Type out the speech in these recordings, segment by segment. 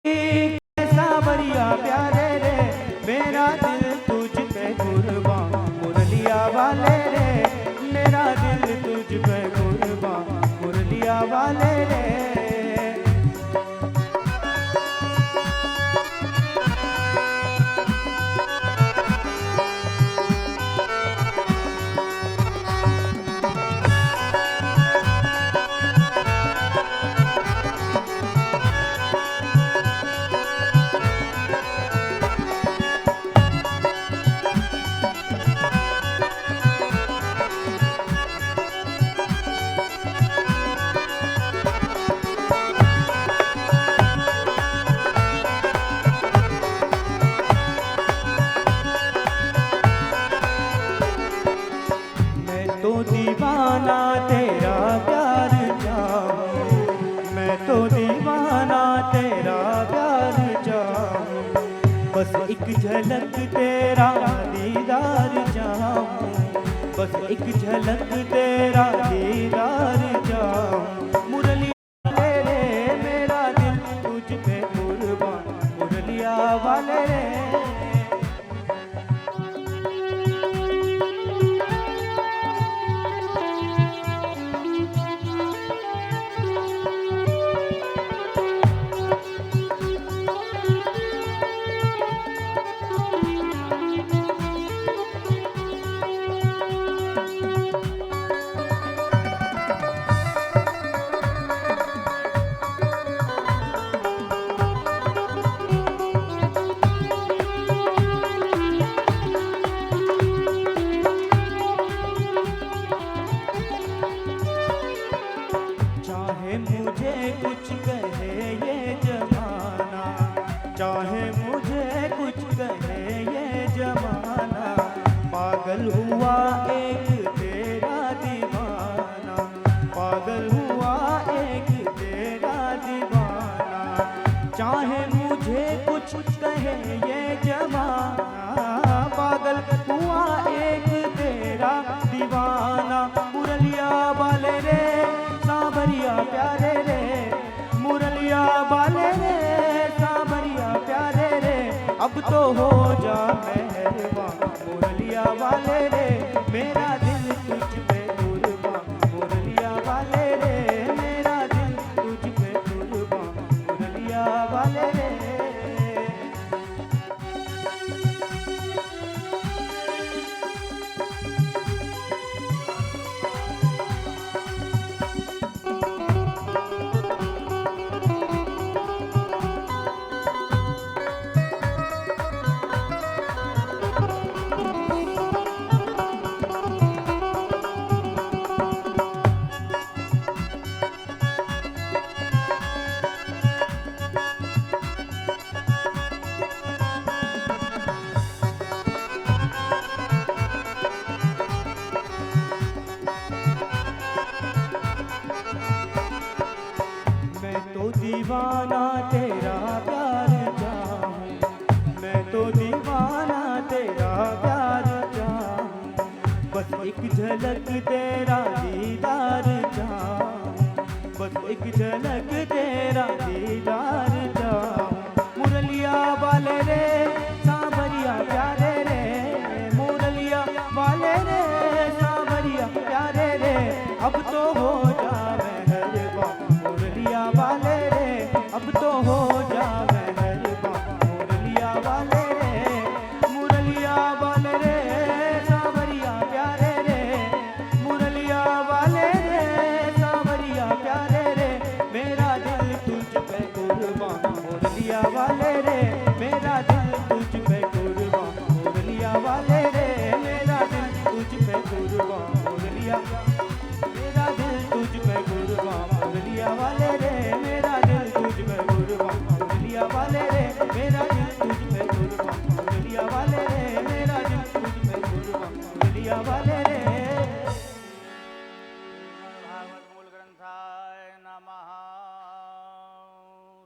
सावरिया प्यारे रे मेरा दिल तुझ पे कुर्बान मुरलिया वाले रे मेरा दिल तुझ पे कुर्बान मुरलिया वाले रे। तो दीवाना तेरा प्यार जाऊं मैं तो दीवाना तेरा प्यार जाऊं बस एक झलक तेरा दीदार जाऊं बस एक झलक तेरा दीदार जाऊं मुरलिया वाले रे मेरा दिल तुझ पे कुर्बान मुरलिया वाले रे। चाहे मुझे कुछ कहे ये जमाना चाहे मुझे कुछ कहे ये जमाना पागल हुआ एक तेरा दीवाना पागल हुआ एक तेरा दीवाना चाहे मुझे कुछ कहे ये जमाना पागल हुआ एक तेरा दीवाना मुरलिया वाले रे सावरिया प्यारे रे मुरलिया वाले रे सावरिया प्यारे रे अब तो हो जा मेहरबान मुरलिया वाले रे मेरा दिल तुझ पे कुर्बान मुरलिया वाले रे मेरा दिल तुझ पे कुर्बान मुरलिया वाले रे। दीवाना तेरा प्यार चाहूं मैं तो दीवाना तेरा प्यार चाहूं बस एक झलक तेरा दीदार चाहूं बस एक झलक तेरा दीदार चाहूं मुरलिया वाले रे सावरिया प्यारे रे मुरलिया वाले रे सावरिया प्यारे रे अब तो हो जा मेहरबान मुरलिया वाले रे अब तो हो जा मेहरबान मुरलिया वाले रे मुरलिया वाले रे सावरिया प्यारे रे मुरलिया वाले रे सावरिया प्यारे रे मेरा दिल तुझ पे कुर्बान मुरलिया वाले रे मेरा दिल तुझ पे कुर्बान मुरलिया वाले रे मेरा दिल तुझ पे कुर्बान मुरलिया मेरा दिल तुझ पे कुर्बान मुरलिया वाले रे मेरा दिल तुझ पे कुर्बान मुरलिया वाले रे मेरा दिल तुझ पे कुर्बान मुरलिया वाले रे मेरा दिल तुझ पे कुर्बान मुरलिया वाले रे। भागवत मूल ग्रंथाय नमः।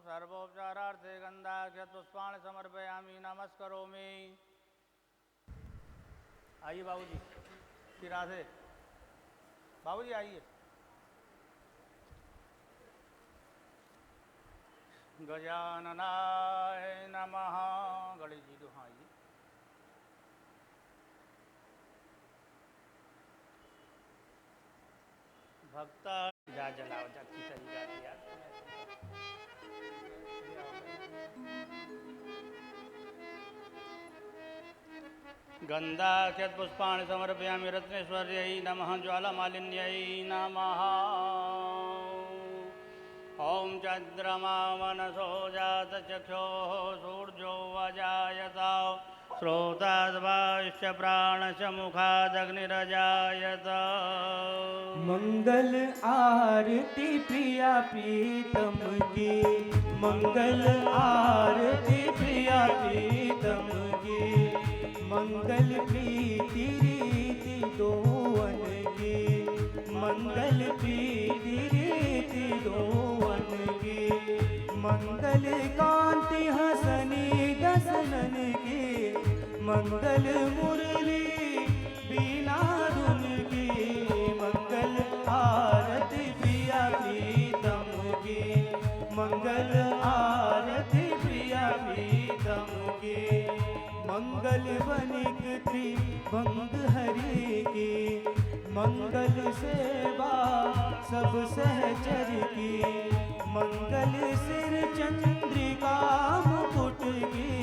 सर्वोपचारार्थे गंधाक्षत पुष्पाणि समर्पयामि नमस्करोमि। आइए बाबूजी श्री राधे बाबूजी आइए। गजाननाय नमः। गणेश जी तो हाँ जी। भक्ता जा जलाओ जा की तरीका दिया। गन्धाक्षतपुष्पाणि समर्पयामि रत्नेश्वर्यै नमः ज्वालामालिन्यै नमः। ॐ चन्द्रमा मनसो जातचक्षोः सूर्यो अजायत श्रोताद्वाश्च प्राणश्च मुखादग्निरजायत। मंगल आरती प्रिया प्रीतम की, मंगल आरती प्रिया प्रीतम की, मंगल प्रीति रीति दोवन की, मंगल प्रीति रीति दोवन की, मंगल कांति हसनी दसनन की, मंगल मुरली बीना धुन की, मंगल आरती प्रिया प्रीतम की, मंगल आरती प्रिया प्रीतम की, मंगल वनिक त्रिभंग हरि की, मंगल सेवा सब सहचर की, मंगल सिर चंद्रिका मुकुट की,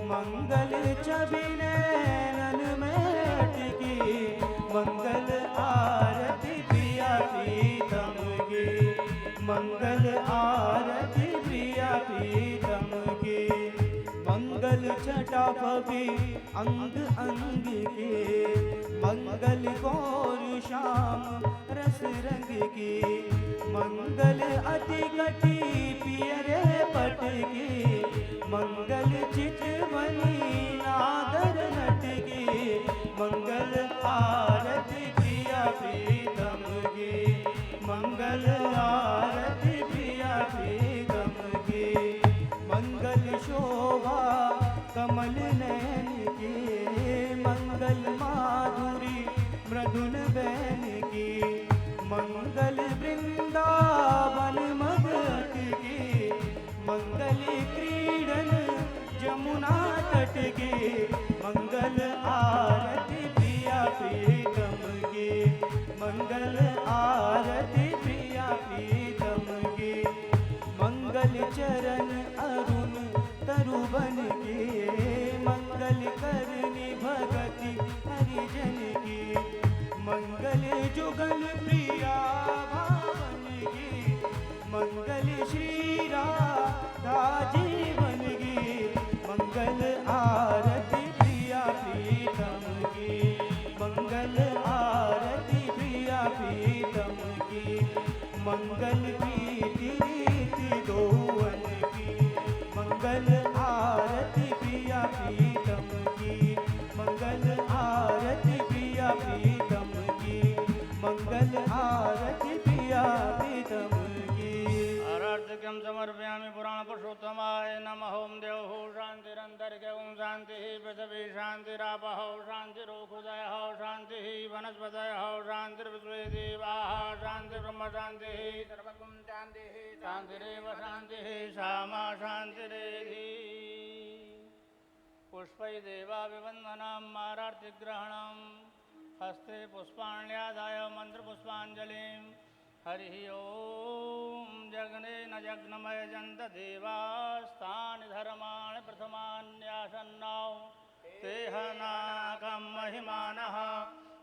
मंगल छवि नैनन में अटकी, मंगल आरती प्रिया प्रीतम की, मंगल आरती प्रिया प्रीतम की, मंगल छटा पवि अंग अंग के, मंगल गौर श्याम रस रंग की, मंगल अति कटी पियरे पट की, मंगल चितवनी नागर नट की, मंगल आरती प्रिया प्रीतम की, मंगल आरती प्रिया प्रीतम की, मंगल शोभा कमल नयन की, मंगल माधुरी मृदुल बैन की, मंगल वृंदावन मगध की, मंगल क्रीडन जमुना तट की, मंगल आरती प्रिया प्रीतम की, मंगल आरती प्रिया प्रीतम की, मंगल चरण अरुण तरुवन की, मंगल करनी भगति हरिजन की, मंगल जुगल प्रिया भावन की, मंगल श्री राधा जीवन की, मंगल आरती प्रिया प्रीतम की, मंगल आरती प्रिया प्रीतम की, मंगल प्रीति रीति दोवन की, मंगल आरती प्रिया प्रीतम की, मंगल आरती प्रिया प्रीतम की, मंगल आरती प्रिया प्रीतम की। आराध्यक्यं समर्पयामि पुराण पुरुषोत्तमाय नमः। ओं देवः शान्तिरन्तरिक्षे ओं शान्तिः पृथिवी शान्तिरापः शान्तिरोक्षुदयः शान्तिः वनस्पतयः शान्तिर्विश्वे देवाः शान्तिर्ब्रह्म शान्तिः सर्वगुं शान्तिः शान्तिरेव शान्तिः सामा शान्तिरेधि। पुष्पै देवाभिवन्दनं मारार्तिग्रहणं हस्ते पुष्पाण्यादाय मन्त्रपुष्पाञ्जलिं। हरिः ओं जग्नेन जग्नमयजन्त देवास्तानि धर्माणि प्रथमान्यासन्नौ तेहनाकं महिमानः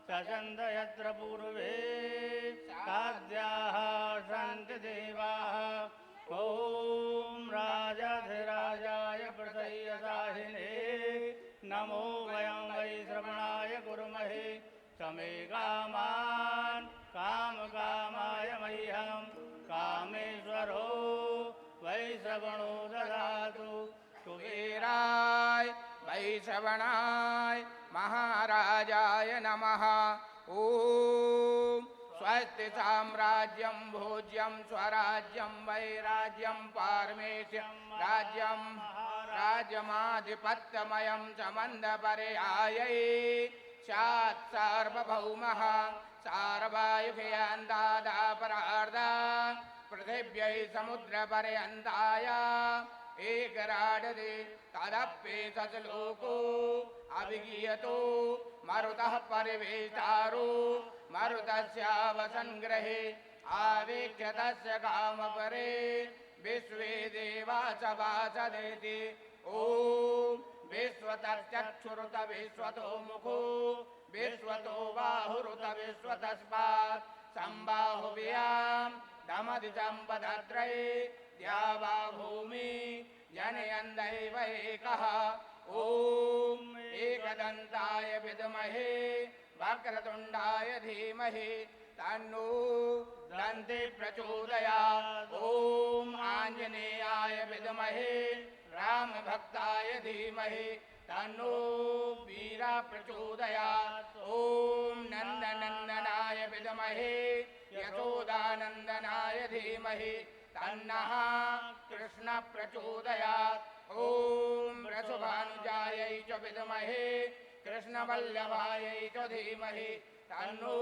सचन्द यत्र पूर्वे साध्याः सन्ति देवाः। ॐ राजाधिराजाय प्रसह्यसाहिने नमो वयं वै श्रवणाय कुर्महे समे कामान् कामकामाय मह्यं कामेश्वरो वै श्रवणो ददातु। कुबेराय वैश्रवणाय महाराजाय नमः। ॐ स्वस्ति साम्राज्यं भोज्यं स्वराज्यं वैराज्यं पारमेश्यं राज्यं राज्यमाधिपत्यमयं च मन्दपर्यायै स्यात् सार्वभौमः सार्वायुषयान्दादापरार्धा पृथिव्यै समुद्रपर्यन्ताय एकराडदे तदप्येतलोको अभिगीयतो मरुतः परिवेष्टारो मरुतस्यावसङ्ग्रहे आवेक्ष्य तस्य कामपरे विश्वे देवा च वासदेति ॐ विश्वतश्चक्षुरुत विश्वतो मुखो विश्वतो बाहुरुत विश्वतस्मात् सम्बाहुव्यां दमदितं पदत्रये द्यावा भूमि जनयन् दैव एकः ॐ एकदन्ताय विद्महे वक्रतुण्डाय धीमहि तन्नो दन्ति प्रचोदयात् ॐ आञ्जनेयाय विद्महे रामभक्ताय धीमहि तन्नो वीरा प्रचोदयात् ॐ नन्दनन्दनाय विद्महे यशोदानन्दनाय धीमहि तन्नः कृष्ण प्रचोदयात् ॐ वृषभानुजायै च विद्महे कृष्णवल्लभायै च धीमहि तन्नो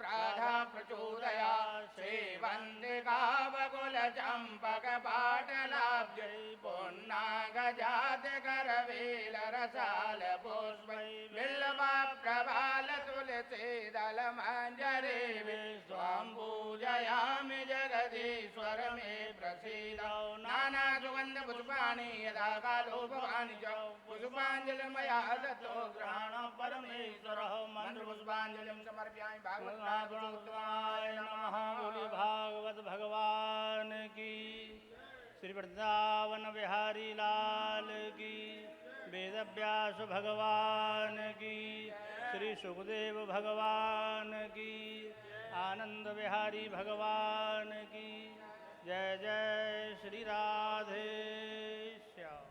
राधा प्रचोदयात् श्रीवन्दिकावकुलचम्पकपाटलाब्जै पुन्नागजातकरवेलरसालपुष्पै बिल्वप्रभालतुलसीदलमञ्जरीभिः स्वां पूजयामि जगदीश्वर मे प्रसीद नानासुगन्धपुष्पाणि यदा कालो भवानि च पुष्पाञ्जलिर्मया दत्तो ग्रहणं परमेश्वरः मन्त्रपुष्पाञ्जलिं समर्पयामि भगवत्पादोत्तमाय नमः। बोलिए भागवत भगवान की, श्री वृंदावन बिहारी लाल की, वेदव्यास भगवान की, श्री सुखदेव भगवान की, आनंद बिहारी भगवान की जय जय श्री राधे श्याम।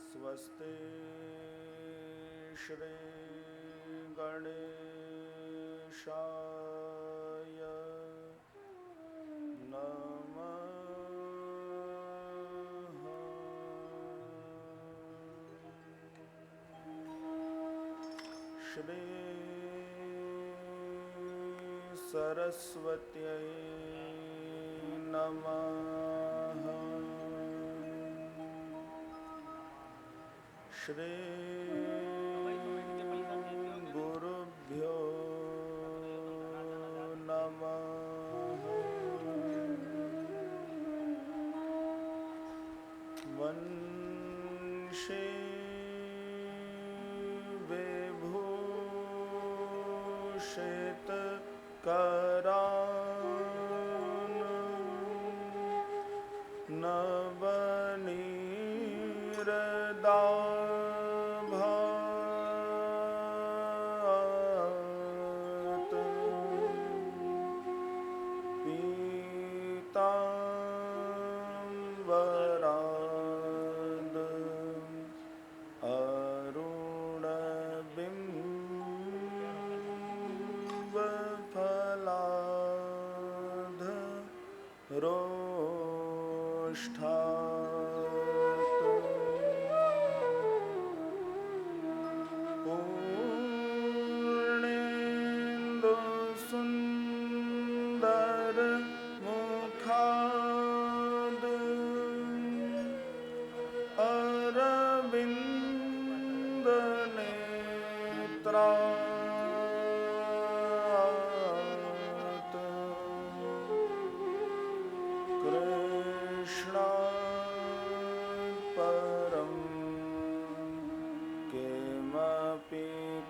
स्वस्ति श्री गणेशाय नमः। श्री सरस्वत्यै नमः। श्री गुरुभ्यो नमः। वंशे विभूषित करान् नवनीरदाभात् पीताम्बराद् अरुण पूर्णेन्दु सुन्दर मुखाद अरविन्द नेत्रात् कृष्णात् परं किमपि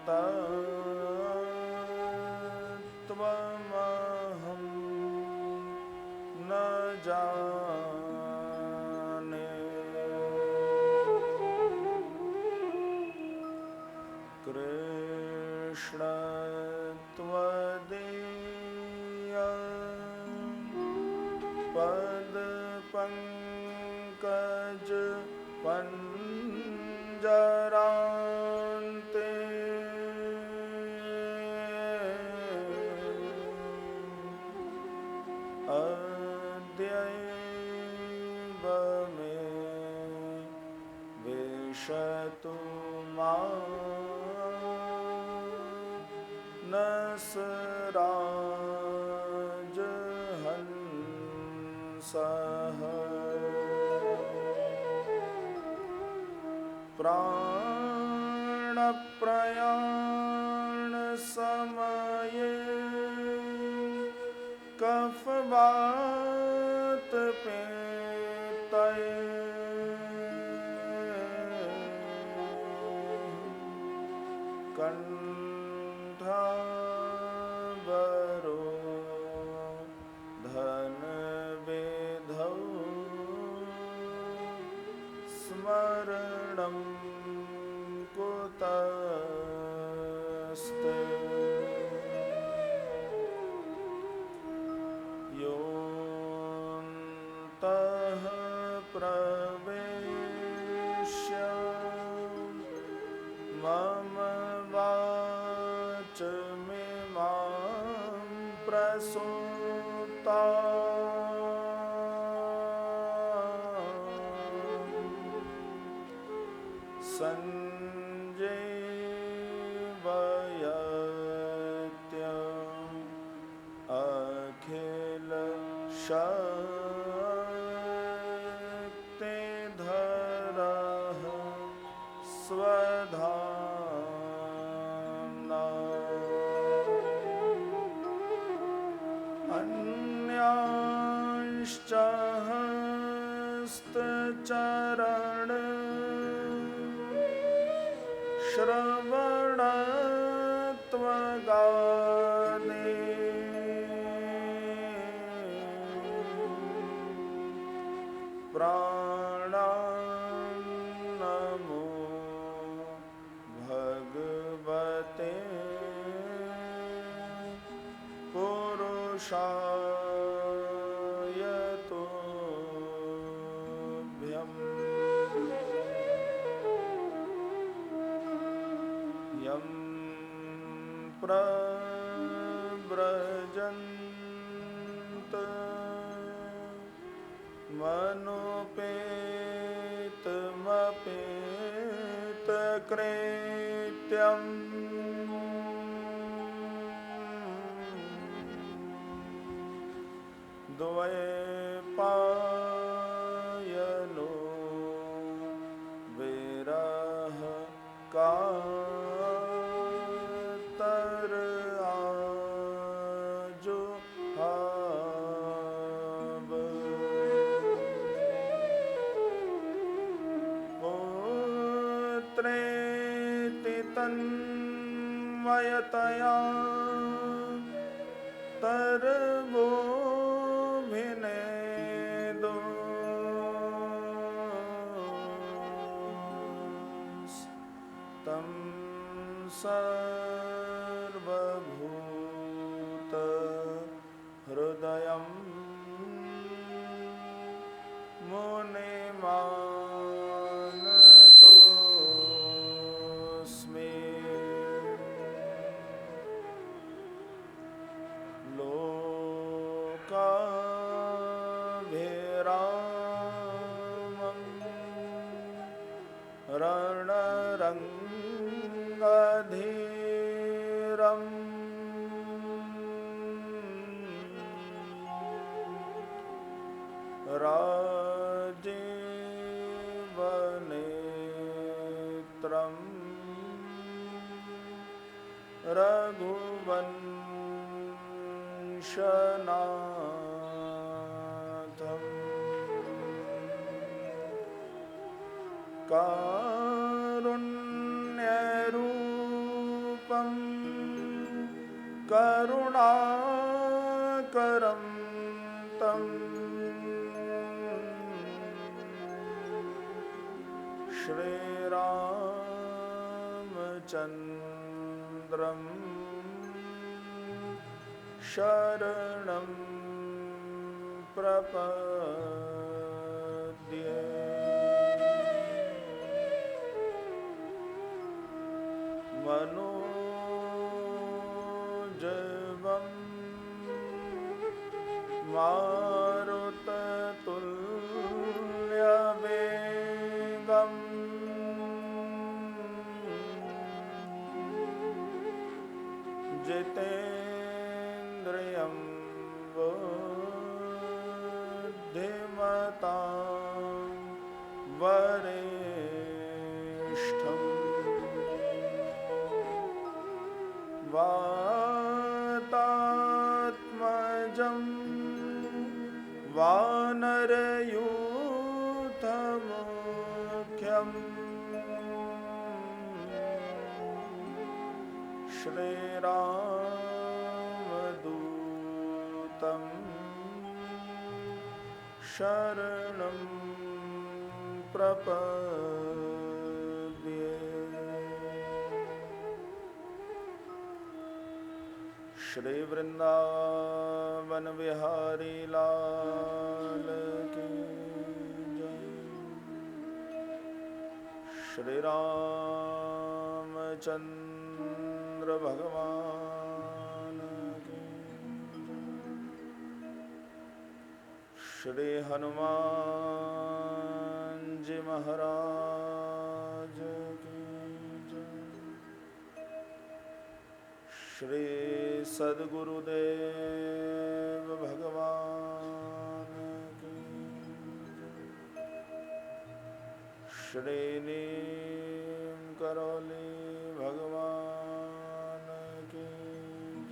तत्त्वमहं न जाने। कृष्ण त्वदीय पदपङ्कज पञ्जरान्ते अद्यैव मे विशतु नसराजहंसः प्राणप्रयाणसमये कफवातपित्तये कण्ठावरोधनविधौ स्मरणं कुतस्ते। योऽन्तः प्रवेश्य मम वाचमिमां प्रसूता सञ्जीवयत्य अखिल शक्तिधरः स्वधाम्ना अन्यांश्च हस्तचरण श्रवणत्वगाने प्राणान्नमो भगवते पुरुषाय तुभ्यम्। यं प्रव्रजन्त मनोपेतमपेतकृत्यम् द्वैपायनो विरह कातर आजुहाव। पुत्रेति तन्मयतया तरवोभिनेदो तं सर्वभूत हृदयं मुनिमानतोऽस्मि। लोकाभिरामं रङ्गधीरम् राजीवनेत्रम् रघुवंशनाथम् कारुण्यरूपं करुणाकरं तं श्रीरामचन्द्रं शरणं प्रपद्ये। मनोजवं मारुततुल्यवेगं जितेन्द्रियं बुद्धिमतां वरिष्ठम् वातात्मजं वानरयूथमुख्यं श्रीरामदूतं शरणं प्रपद्ये। श्री वृंदावन बिहारी लाल की जय। श्री रामचंद्र भगवान की जय। श्री हनुमान जी महाराज की जय। श्री सद्गुरुदेव भगवान की जय। श्री नीम करौली भगवान की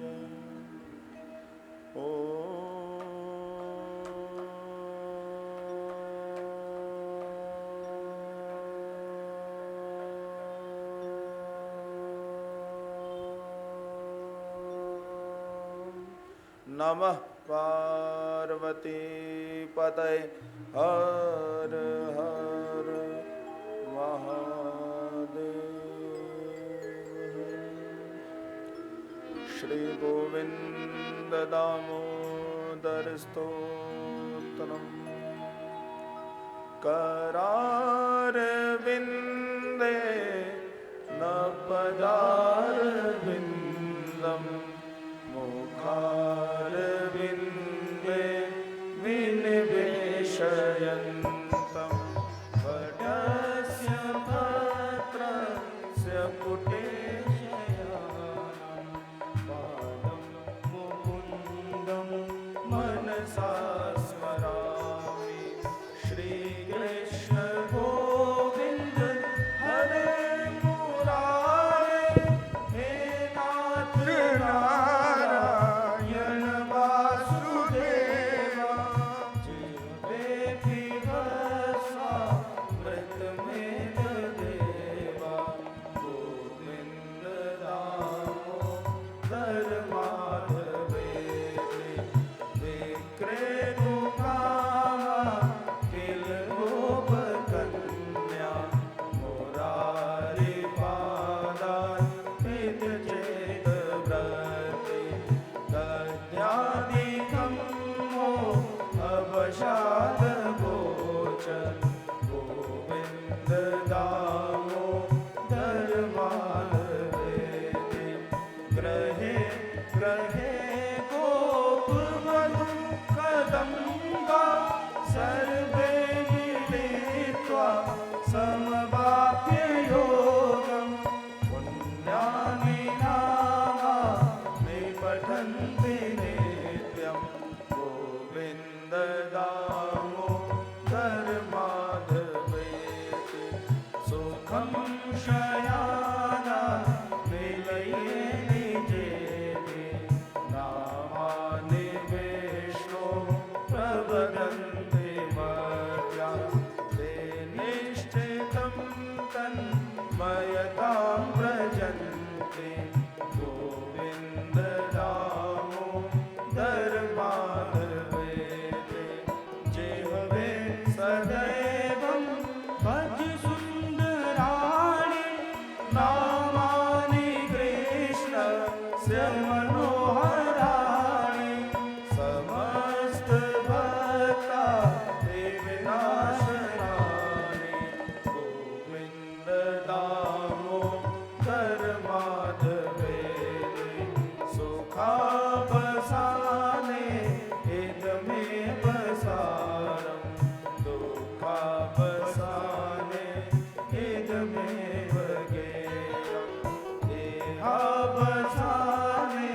जय। ओ नमः पार्वती पतये हर हर महादेव। श्री गोविंद दामोदर स्तोत्रम् करारविन्दे न पदारविन्दम् मुखारविन्दे विनिवेशयन्तं वटस्य पत्रस्य पुटे शयानं पादं मुकुन्दं मनसा स्मरामि। श्रीकृष्ण गोविन्द हरे मुरारे हे नाथ नारायण वासुदेवा। जीवे विवसा मृतमेव देवा गोविन्द दामोदर माधवेति विक्रेतुकामा किल गोपकन्या मुरारी पादान् विद्यचेत व्रते दद्यादिकं वो अवशाद गोचर गोविन्द दामोदर माधवेति। ग्रहे ग्रहे गोपवधू कदम्बा सर्वे मिलित्वा समवाप्य योगं संशयाना निलये निजेति नामानि विष्णो प्रवदन्ति मर्त्या ते निश्चितं तन्मयतां व्रजन्ति गोविन्द दामोदर माधवेति जिह्वे सदैवं भज सुन्दराणि नामानि कृष्णस्य मनोहराणि समस्तभक्तानि विनाशनानि गोविन्द दामोदर माधवेति सुखावसाने इदमेव सारं दुःखावसाने इदमेव गेयं देहावसाने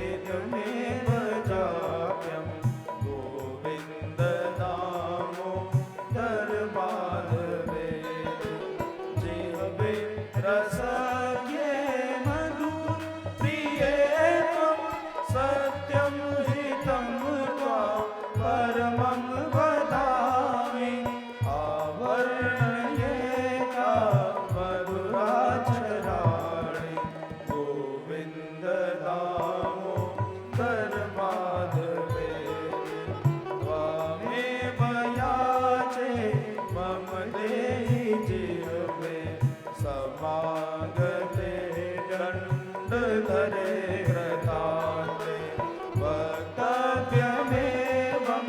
इदमेव जाप्यं गोविन्द दामोदर माधवेति जिह्वे रसज्ञे मधुप्रिये त्वं सत्यं हितं त्वां परमं वदामि आवर्णयेता मधुराचराणि गोविन्द दामोदर माधवेति त्वामेव याचे मम देहि जिह्वे समागते दण्डधरे कृतान्ते वक्तव्यमेवं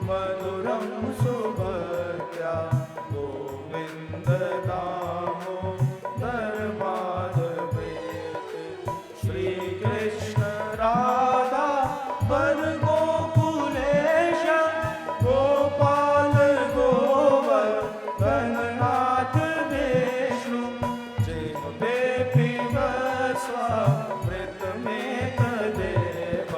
मधुरं सुभद्रा गोविन्द दामोदर माधवेति श्रीकृष्ण राधा वर गोकुलेश गोपाल गोवर्धननाथ विष्णु जिह्वे पिबस्वामृतमेतदेव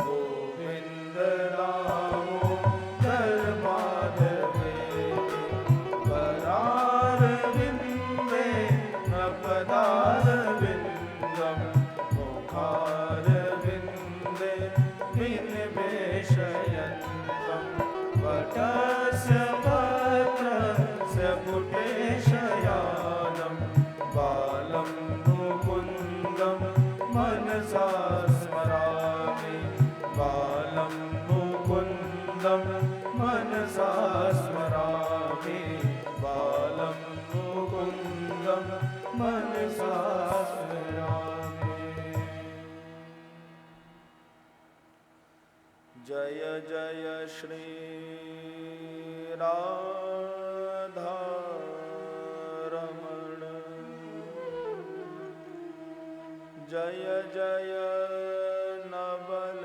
गोविन्द दामोदर माधवेति करारविन्दे नपदारविन्दं मुखारविन्दे विनिवेशयन्तं वटस्य पत्रस्य पुटेशयानं बालं मुकुन्दं मनसा स्मरामि बालं मुकुन्दं मनसा स्मरामि बालं मुकुन्दं मनसा स्मरामि। जय जय श्री राधा रमण जय जय नवल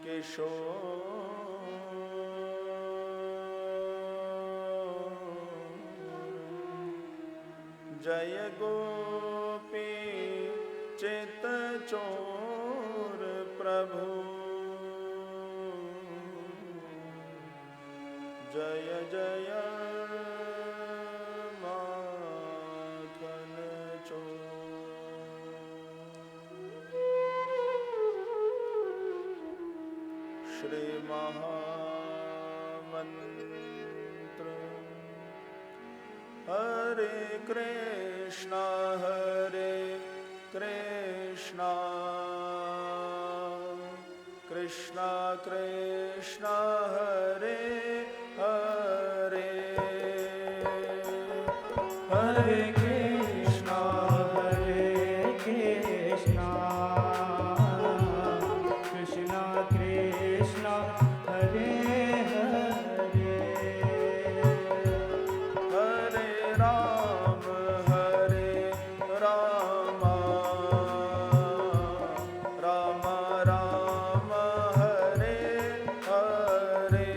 किशोर जय गोपी चित चोर प्रभु जय जय माखन चोर श्री महामंत्र हरे कृष्णा कृष्णा कृष्णा हरे हरे हरे कृष्णा कृष्णा कृष्णा कृष्णा हरे हरे हरे राम राम राम हरे हरे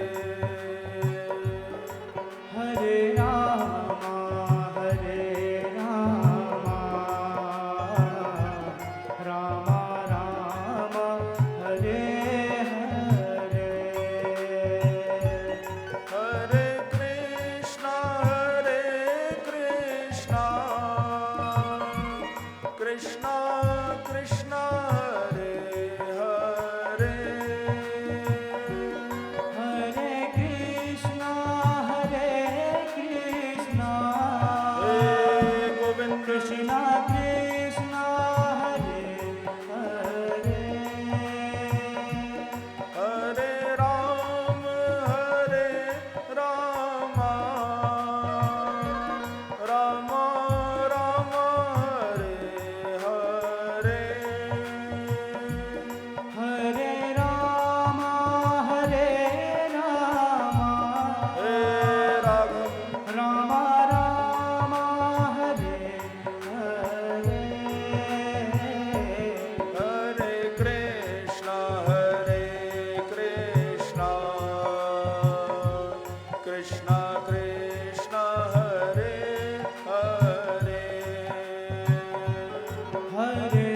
हरे राम कृष्ण हरे हरे हरे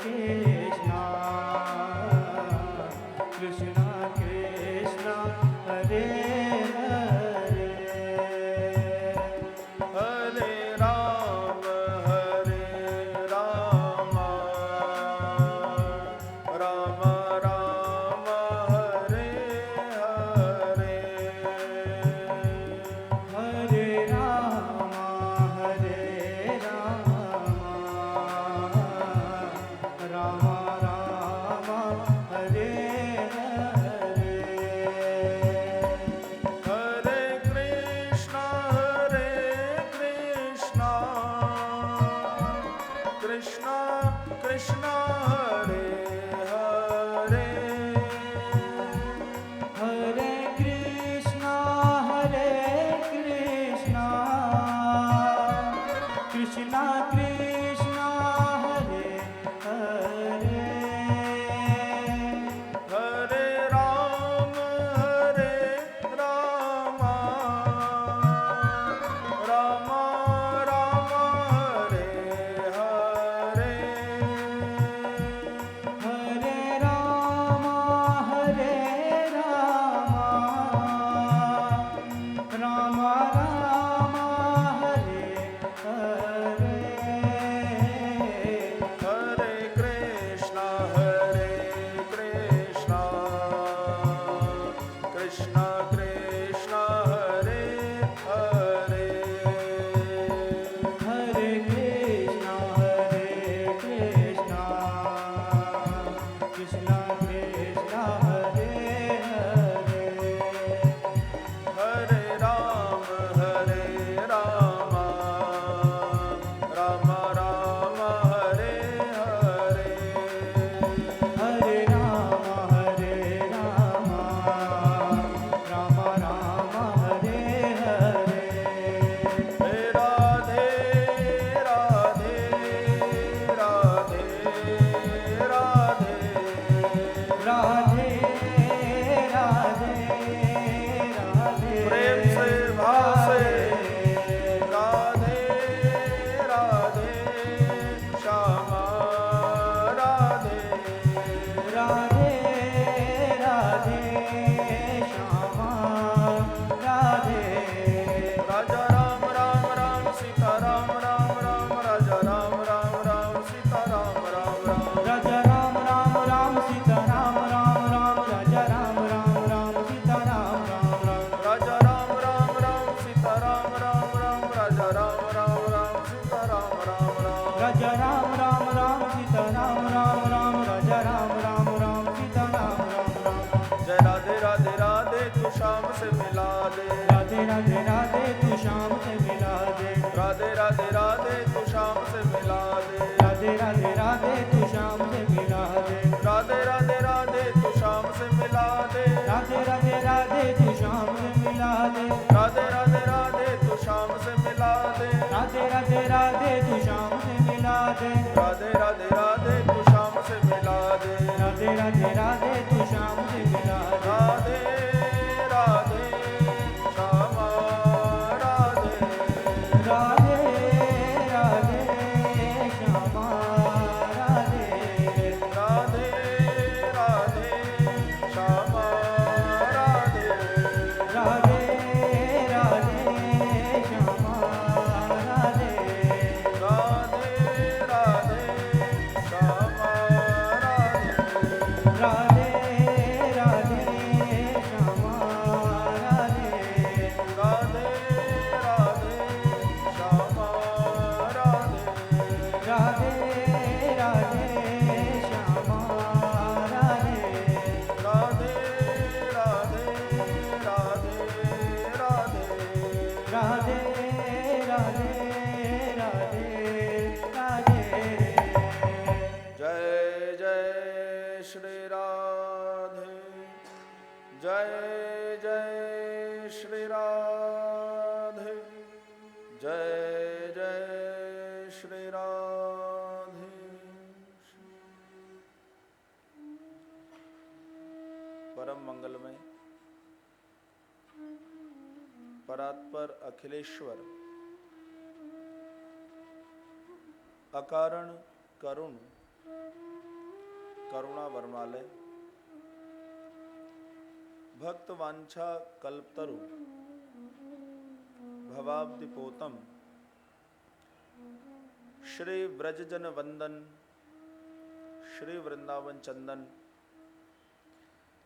कृष्णा कृष्णा कृष्णा हरे हरे हरे राम राम राम हरे हरे हरे राम राम राम हरे हरे हरे कृष्णा कृष्णा कृष्णा हरे हरे हरे कृष्णा कृष्णा कृष्णा हरे हरे हरे राम राम राम हरे हरे हरे राम राम राम हरे हरे हरे कृष्णा कृष्णा कृष्णा हरे हरे हरे कृष्णा कृष्णा कृष्णा हरे हरे हरे राम राम राम हरे हरे हरे राम राम राम हरे हरे हे राधे राधे राधे राधे राधे राधे राधे प्रेम से भाव से राधे राधे श्यामा राधे राधे राधे श्यामा राधे राजा राम राम राम सीता राम राम राम राजा राम राम राम सीता राम राम राम राजा राम राम राम सीता राम राम राम राजा राम राम राम सीता राम राम राम राजा राम राम राम सीता राम राम राम राजा राम राम राम सीता राम राम राम राजा राम राम राम सीता राम राम राम राजा राम राम राम सीता राम राम राम जय राधे राधे राधे तू शाम से मिला दे राधे राधे राधे तू शाम से मिला दे राधे राधे राधे तू शाम से मिला दे राधे राधे राधे तू शाम से मिला दे राधे राधे राधे तू शाम से मिला दे राधे राधे राधे तू शाम से मिला दे राधे राधे राधे तू शाम से मिला दे राधे राधे राधे तू शाम से मिला दे राधे राधे राधे तू शाम से मिला दे राधे राधे राधे तू शाम से मिला दे राधे राधे श्यामा राधे राधे राधे श्यामा राधे राधे राधे श्यामा राधे राधे राधे श्यामा राधे राधे राधे श्यामा राधे राधे राधे श्यामा राधे राधे राधे श्यामा राधे राधे राधे श्यामा राधे राधे राधे राधे राधे राधे राधे राधे राधे जय जय श्री राधे जय जय श्री राधे जय जय श्री राधे परम मंगलमय परात्पर अखिलेश्वर अकारण करुण करुणा वर्मालय भक्त वांछा कल्पतरु भवाब्दिपोतम श्री व्रजजन वंदन श्री वृंदावन चंदन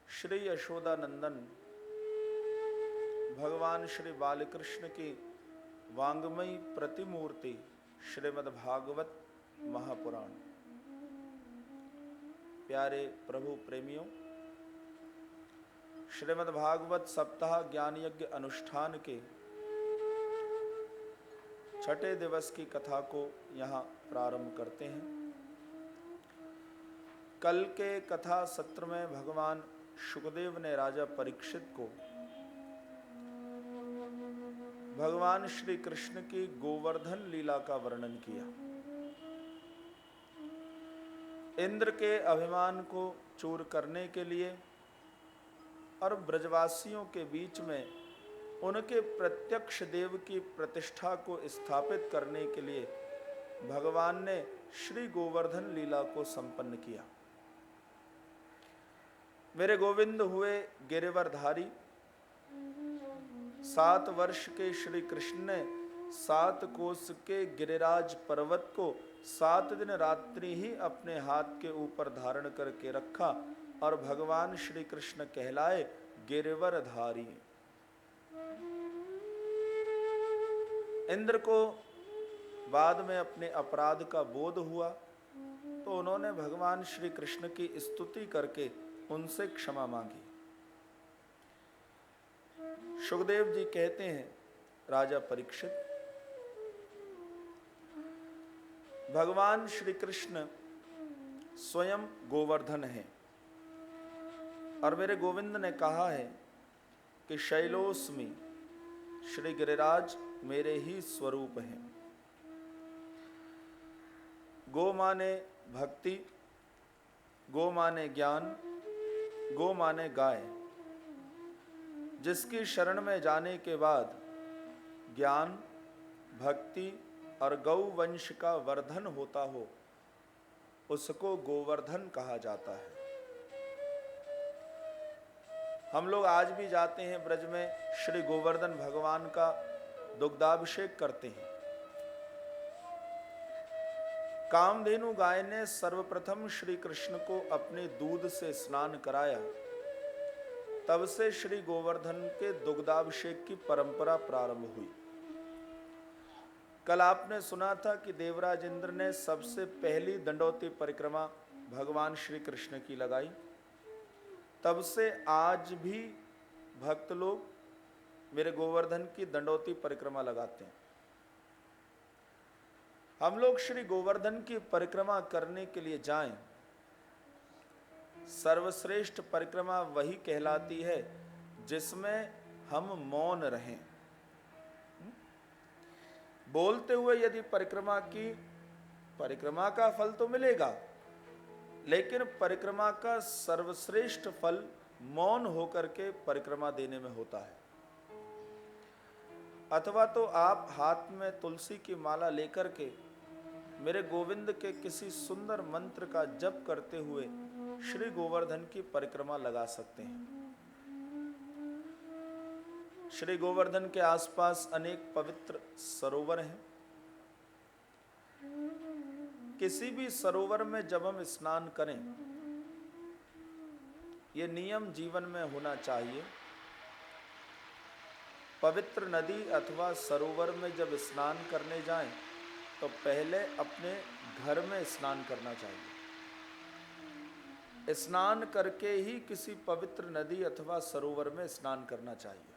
श्री यशोदानंदन भगवान श्री बालकृष्ण की वांगमयी प्रतिमूर्ति श्रीमद् भागवत महापुराण। प्यारे प्रभु प्रेमियों, श्रीमद् भागवत सप्ताह ज्ञान यज्ञ अनुष्ठान के छठे दिवस की कथा को यहाँ प्रारंभ करते हैं। कल के कथा सत्र में भगवान शुकदेव ने राजा परीक्षित को भगवान श्री कृष्ण की गोवर्धन लीला का वर्णन किया। इंद्र के अभिमान को चूर करने के लिए और ब्रजवासियों के बीच में उनके प्रत्यक्ष देव की प्रतिष्ठा को स्थापित करने के लिए भगवान ने श्री गोवर्धन लीला को संपन्न किया। मेरे गोविंद हुए गिरिवरधारी। 7 वर्ष के श्री कृष्ण ने 7 कोस के गिरिराज पर्वत को 7 दिन रात्रि ही अपने हाथ के ऊपर धारण करके रखा और भगवान श्री कृष्ण कहलाए गिरिवरधारी। इंद्र को बाद में अपने अपराध का बोध हुआ तो उन्होंने भगवान श्री कृष्ण की स्तुति करके उनसे क्षमा मांगी। शुकदेव जी कहते हैं, राजा परीक्षित, भगवान श्री कृष्ण स्वयं गोवर्धन है और मेरे गोविंद ने कहा है कि शैलोस्मि, श्री गिरिराज मेरे ही स्वरूप हैं। गो माने भक्ति, गो माने ज्ञान, गो माने गाय। जिसकी शरण में जाने के बाद ज्ञान, भक्ति और गौ वंश का वर्धन होता हो उसको गोवर्धन कहा जाता है। हम लोग आज भी जाते हैं ब्रज में, श्री गोवर्धन भगवान का दुग्धाभिषेक करते हैं। कामधेनु गाय ने सर्वप्रथम श्री कृष्ण को अपने दूध से स्नान कराया, तब से श्री गोवर्धन के दुग्धाभिषेक की परंपरा प्रारंभ हुई। कल आपने सुना था कि देवराज इंद्र ने सबसे पहली दंडौती परिक्रमा भगवान श्री कृष्ण की लगाई। तब से आज भी भक्त लोग मेरे गोवर्धन की दंडौती परिक्रमा लगाते हैं। हम लोग श्री गोवर्धन की परिक्रमा करने के लिए जाएं, सर्वश्रेष्ठ परिक्रमा वही कहलाती है जिसमें हम मौन रहें। बोलते हुए यदि परिक्रमा की, परिक्रमा का फल तो मिलेगा, लेकिन परिक्रमा का सर्वश्रेष्ठ फल मौन होकर के परिक्रमा देने में होता है। अथवा तो आप हाथ में तुलसी की माला लेकर के मेरे गोविंद के किसी सुंदर मंत्र का जप करते हुए श्री गोवर्धन की परिक्रमा लगा सकते हैं। श्री गोवर्धन के आसपास अनेक पवित्र सरोवर हैं। किसी भी सरोवर में जब हम स्नान करें, ये नियम जीवन में होना चाहिए। पवित्र नदी अथवा सरोवर में जब स्नान करने जाएं, तो पहले अपने घर में स्नान करना चाहिए। स्नान करके ही किसी पवित्र नदी अथवा सरोवर में स्नान करना चाहिए।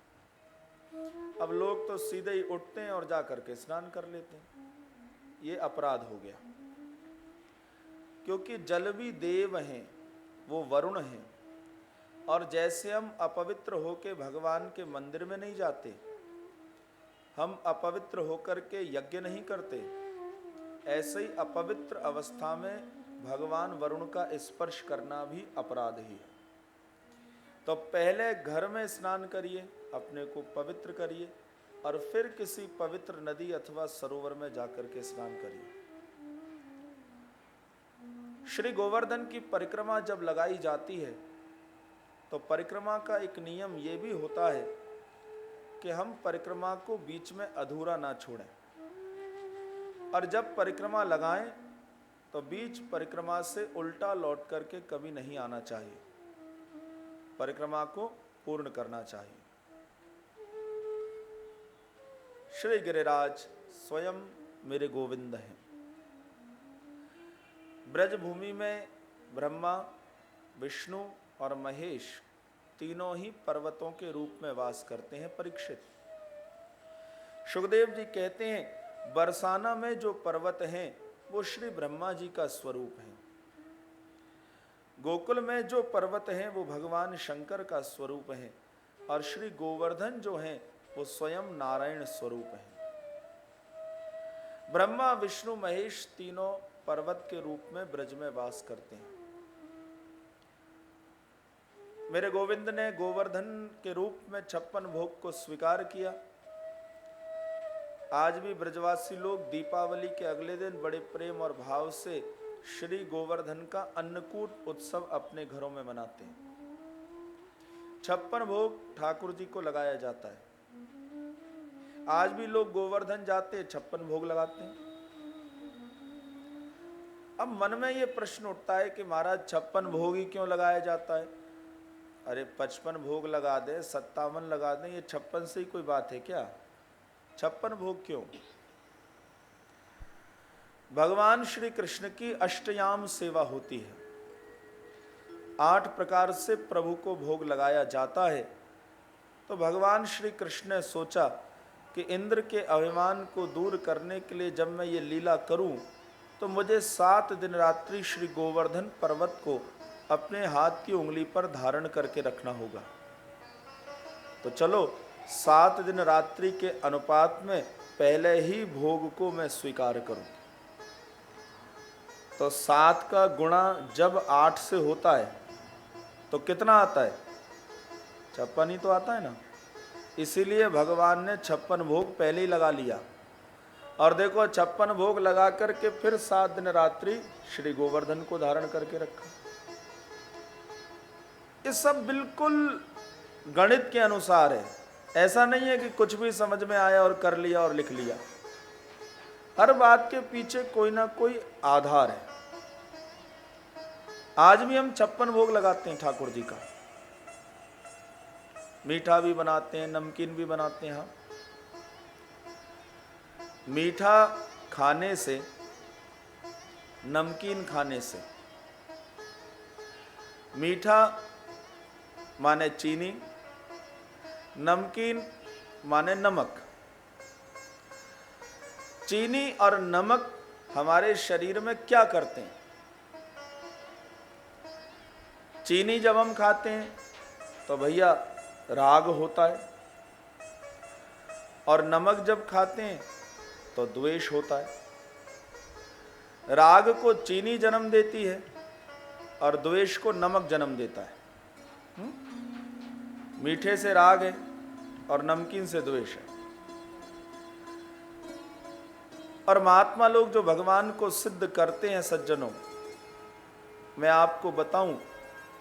अब लोग तो सीधे ही उठते हैं और जा करके स्नान कर लेते हैं। ये अपराध हो गया, क्योंकि जल भी देव हैं, वो वरुण हैं। और जैसे हम अपवित्र होके भगवान के मंदिर में नहीं जाते, हम अपवित्र होकर के यज्ञ नहीं करते, ऐसे ही अपवित्र अवस्था में भगवान वरुण का स्पर्श करना भी अपराध ही है। तो पहले घर में स्नान करिए, अपने को पवित्र करिए, और फिर किसी पवित्र नदी अथवा सरोवर में जाकर के स्नान करिए। श्री गोवर्धन की परिक्रमा जब लगाई जाती है तो परिक्रमा का एक नियम ये भी होता है कि हम परिक्रमा को बीच में अधूरा ना छोड़ें, और जब परिक्रमा लगाएं तो बीच परिक्रमा से उल्टा लौट करके कभी नहीं आना चाहिए, परिक्रमा को पूर्ण करना चाहिए। श्री गिरिराज स्वयं मेरे गोविंद हैं। ब्रजभूमि में ब्रह्मा, विष्णु और महेश तीनों ही पर्वतों के रूप में वास करते हैं। परीक्षित, सुखदेव जी कहते हैं बरसाना में जो पर्वत हैं वो श्री ब्रह्मा जी का स्वरूप है। गोकुल में जो पर्वत हैं वो भगवान शंकर का स्वरूप है, और श्री गोवर्धन जो हैं वो स्वयं नारायण स्वरूप है। ब्रह्मा, विष्णु, महेश तीनों पर्वत के रूप में ब्रज में वास करते हैं। मेरे गोविंद ने गोवर्धन के रूप में 56 भोग को स्वीकार किया। आज भी ब्रजवासी लोग दीपावली के अगले दिन बड़े प्रेम और भाव से श्री गोवर्धन का अन्नकूट उत्सव अपने घरों में मनाते हैं। 56 भोग ठाकुर जी को लगाया जाता है। आज भी लोग गोवर्धन जाते हैं, 56 भोग लगाते हैं। अब मन में ये प्रश्न उठता है कि महाराज 56 भोग ही क्यों लगाया जाता है? अरे 55 भोग लगा दे, 57 लगा दें, ये 56 से ही कोई बात है क्या? 56 भोग क्यों? भगवान श्री कृष्ण की अष्टयाम सेवा होती है। 8 प्रकार से प्रभु को भोग लगाया जाता है। तो भगवान श्री कृष्ण ने सोचा कि इंद्र के अभिमान को दूर करने के लिए जब मैं ये लीला करूं तो मुझे 7 दिन रात्रि श्री गोवर्धन पर्वत को अपने हाथ की उंगली पर धारण करके रखना होगा। तो चलो 7 दिन रात्रि के अनुपात में पहले ही भोग को मैं स्वीकार करूं। तो 7 का गुणा जब 8 से होता है तो कितना आता है? 56 ही तो आता है ना। इसीलिए भगवान ने 56 भोग पहले ही लगा लिया। और देखो 56 भोग लगा करके फिर 7 दिन रात्रि श्री गोवर्धन को धारण करके रखा। ये सब बिल्कुल गणित के अनुसार है। ऐसा नहीं है कि कुछ भी समझ में आया और कर लिया और लिख लिया। हर बात के पीछे कोई ना कोई आधार है। आज भी हम 56 भोग लगाते हैं ठाकुर जी का। मीठा भी बनाते हैं, नमकीन भी बनाते हैं। मीठा खाने से, नमकीन खाने से, मीठा माने चीनी, नमकीन माने नमक। चीनी और नमक हमारे शरीर में क्या करते हैं? चीनी जब हम खाते हैं तो भैया राग होता है, और नमक जब खाते हैं तो द्वेष होता है। राग को चीनी जन्म देती है और द्वेष को नमक जन्म देता है। मीठे से राग है और नमकीन से द्वेष है। और महात्मा लोग जो भगवान को सिद्ध करते हैं सज्जनों, मैं आपको बताऊं,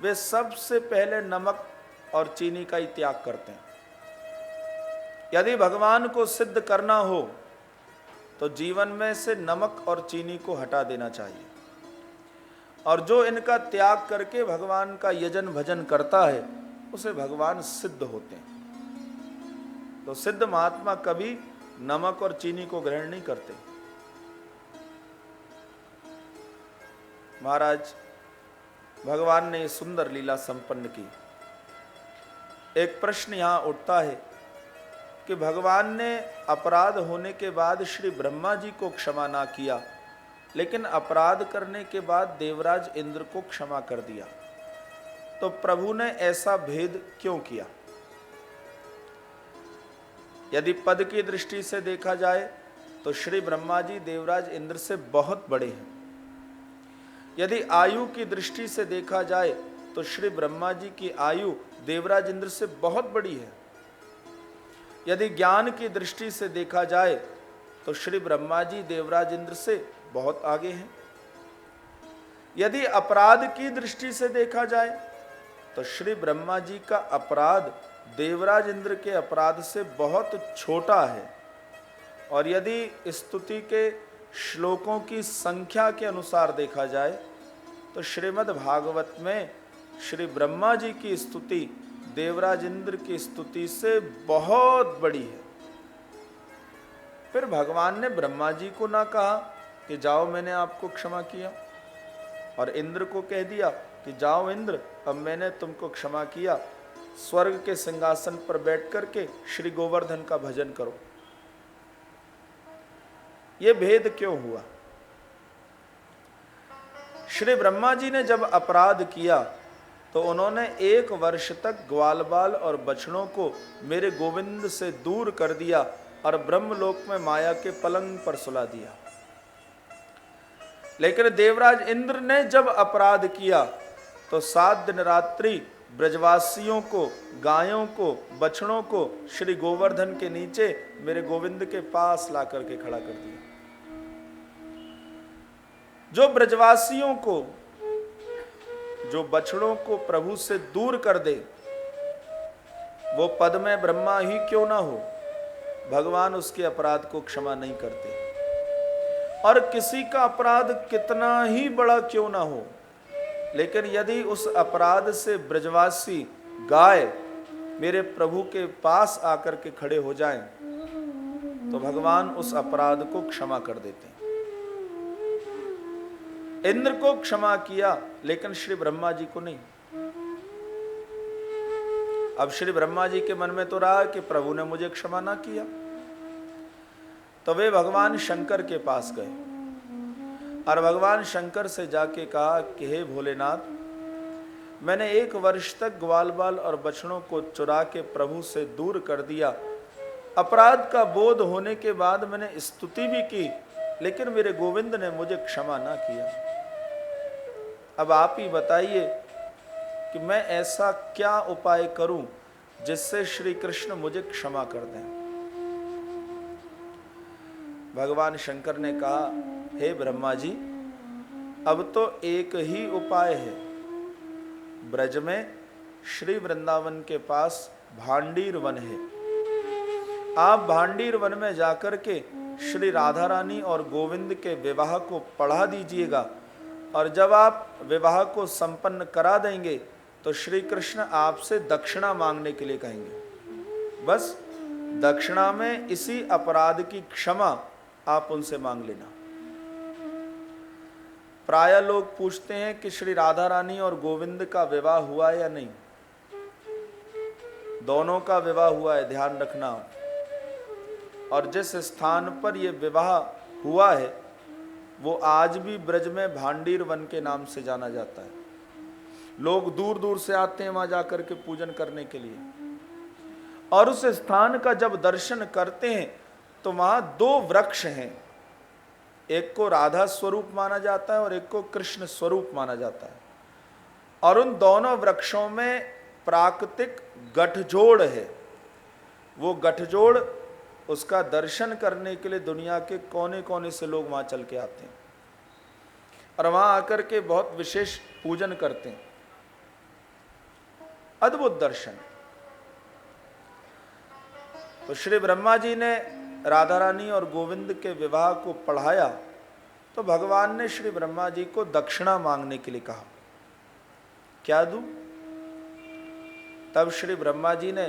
वे सबसे पहले नमक और चीनी का ही त्याग करते हैं। यदि भगवान को सिद्ध करना हो तो जीवन में से नमक और चीनी को हटा देना चाहिए। और जो इनका त्याग करके भगवान का यजन भजन करता है उसे भगवान सिद्ध होते हैं। तो सिद्ध महात्मा कभी नमक और चीनी को ग्रहण नहीं करते। महाराज भगवान ने सुंदर लीला संपन्न की। एक प्रश्न यहां उठता है कि भगवान ने अपराध होने के बाद श्री ब्रह्मा जी को क्षमा ना किया, लेकिन अपराध करने के बाद देवराज इंद्र को क्षमा कर दिया। तो प्रभु ने ऐसा भेद क्यों किया? यदि पद की दृष्टि से देखा जाए तो श्री ब्रह्मा जी देवराज इंद्र से बहुत बड़े हैं। यदि आयु की दृष्टि से देखा जाए तो श्री ब्रह्मा जी की आयु देवराज इंद्र से बहुत बड़ी है। यदि ज्ञान की दृष्टि से देखा जाए तो श्री ब्रह्मा जी देवराज इंद्र से बहुत आगे हैं। यदि अपराध की दृष्टि से देखा जाए तो श्री ब्रह्मा जी का अपराध देवराज इंद्र के अपराध से बहुत छोटा है। और यदि स्तुति के श्लोकों की संख्या के अनुसार देखा जाए तो श्रीमद् भागवत में श्री ब्रह्मा जी की स्तुति देवराज इंद्र की स्तुति से बहुत बड़ी है। फिर भगवान ने ब्रह्मा जी को ना कहा कि जाओ मैंने आपको क्षमा किया, और इंद्र को कह दिया कि जाओ इंद्र अब मैंने तुमको क्षमा किया, स्वर्ग के सिंहासन पर बैठ करके श्री गोवर्धन का भजन करो। यह भेद क्यों हुआ? श्री ब्रह्मा जी ने जब अपराध किया तो उन्होंने 1 वर्ष तक ग्वाल बाल और बछड़ों को मेरे गोविंद से दूर कर दिया और ब्रह्मलोक में माया के पलंग पर सुला दिया। लेकिन देवराज इंद्र ने जब अपराध किया तो 7 दिन रात्रि ब्रजवासियों को, गायों को, बछड़ों को श्री गोवर्धन के नीचे मेरे गोविंद के पास ला करके खड़ा कर दिया। जो ब्रजवासियों को, जो बछड़ों को प्रभु से दूर कर दे, वो पद में ब्रह्मा ही क्यों ना हो, भगवान उसके अपराध को क्षमा नहीं करते। और किसी का अपराध कितना ही बड़ा क्यों ना हो, लेकिन यदि उस अपराध से ब्रजवासी गाय मेरे प्रभु के पास आकर के खड़े हो जाएं, तो भगवान उस अपराध को क्षमा कर देते हैं। इंद्र को क्षमा किया लेकिन श्री ब्रह्मा जी को नहीं। अब श्री ब्रह्मा जी के मन में तो रहा कि प्रभु ने मुझे क्षमा ना किया, तो वे भगवान शंकर के पास गए और भगवान शंकर से जाके कहा कि हे भोलेनाथ, मैंने 1 वर्ष तक ग्वाल बाल और बछड़ों को चुरा के प्रभु से दूर कर दिया। अपराध का बोध होने के बाद मैंने स्तुति भी की, लेकिन मेरे गोविंद ने मुझे क्षमा ना किया। अब आप ही बताइए कि मैं ऐसा क्या उपाय करूं जिससे श्री कृष्ण मुझे क्षमा कर दें। भगवान शंकर ने कहा, हे ब्रह्मा जी, अब तो एक ही उपाय है। ब्रज में श्री वृंदावन के पास भांडीर वन है। आप भांडीर वन में जाकर के श्री राधा रानी और गोविंद के विवाह को पढ़ा दीजिएगा, और जब आप विवाह को संपन्न करा देंगे तो श्री कृष्ण आपसे दक्षिणा मांगने के लिए कहेंगे। बस दक्षिणा में इसी अपराध की क्षमा आप उनसे मांग लेना। प्राय लोग पूछते हैं कि श्री राधा रानी और गोविंद का विवाह हुआ या नहीं। दोनों का विवाह हुआ है, ध्यान रखना। और जिस स्थान पर यह विवाह हुआ है वो आज भी ब्रज में भांडीर वन के नाम से जाना जाता है। लोग दूर दूर से आते हैं वहां जाकर के पूजन करने के लिए, और उस स्थान का जब दर्शन करते हैं तो वहां 2 वृक्ष हैं। एक को राधा स्वरूप माना जाता है और एक को कृष्ण स्वरूप माना जाता है, और उन दोनों वृक्षों में प्राकृतिक गठजोड़ है। वो गठजोड़, उसका दर्शन करने के लिए दुनिया के कोने कोने से लोग वहां चल के आते हैं और वहां आकर के बहुत विशेष पूजन करते हैं। अद्भुत दर्शन। तो श्री ब्रह्मा जी ने राधा रानी और गोविंद के विवाह को पढ़ाया तो भगवान ने श्री ब्रह्मा जी को दक्षिणा मांगने के लिए कहा, क्या दूं? तब श्री ब्रह्मा जी ने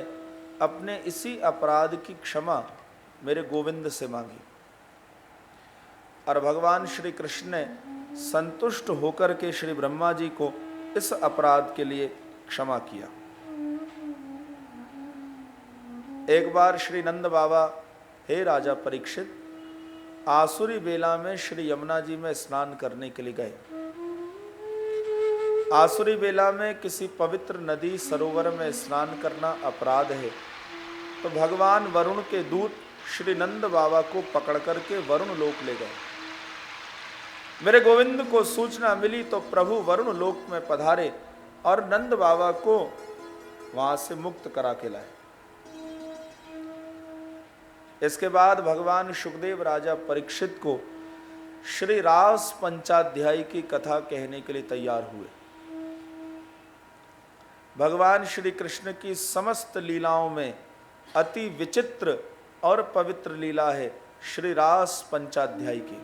अपने इसी अपराध की क्षमा मेरे गोविंद से मांगी, और भगवान श्री कृष्ण ने संतुष्ट होकर के श्री ब्रह्मा जी को इस अपराध के लिए क्षमा किया। एक बार श्री नंद बाबा, हे राजा परीक्षित, आसुरी बेला में श्री यमुना जी में स्नान करने के लिए गए। आसुरी बेला में किसी पवित्र नदी सरोवर में स्नान करना अपराध है, तो भगवान वरुण के दूत श्री नंद बाबा को पकड़ करके वरुण लोक ले गए। मेरे गोविंद को सूचना मिली तो प्रभु वरुण लोक में पधारे और नंद बाबा को वहां से मुक्त करा के लाए। इसके बाद भगवान सुखदेव राजा परीक्षित को श्री रास पंचाध्यायी की कथा कहने के लिए तैयार हुए। भगवान श्री कृष्ण की समस्त लीलाओं में अति विचित्र और पवित्र लीला है श्री रास पंचाध्यायी की,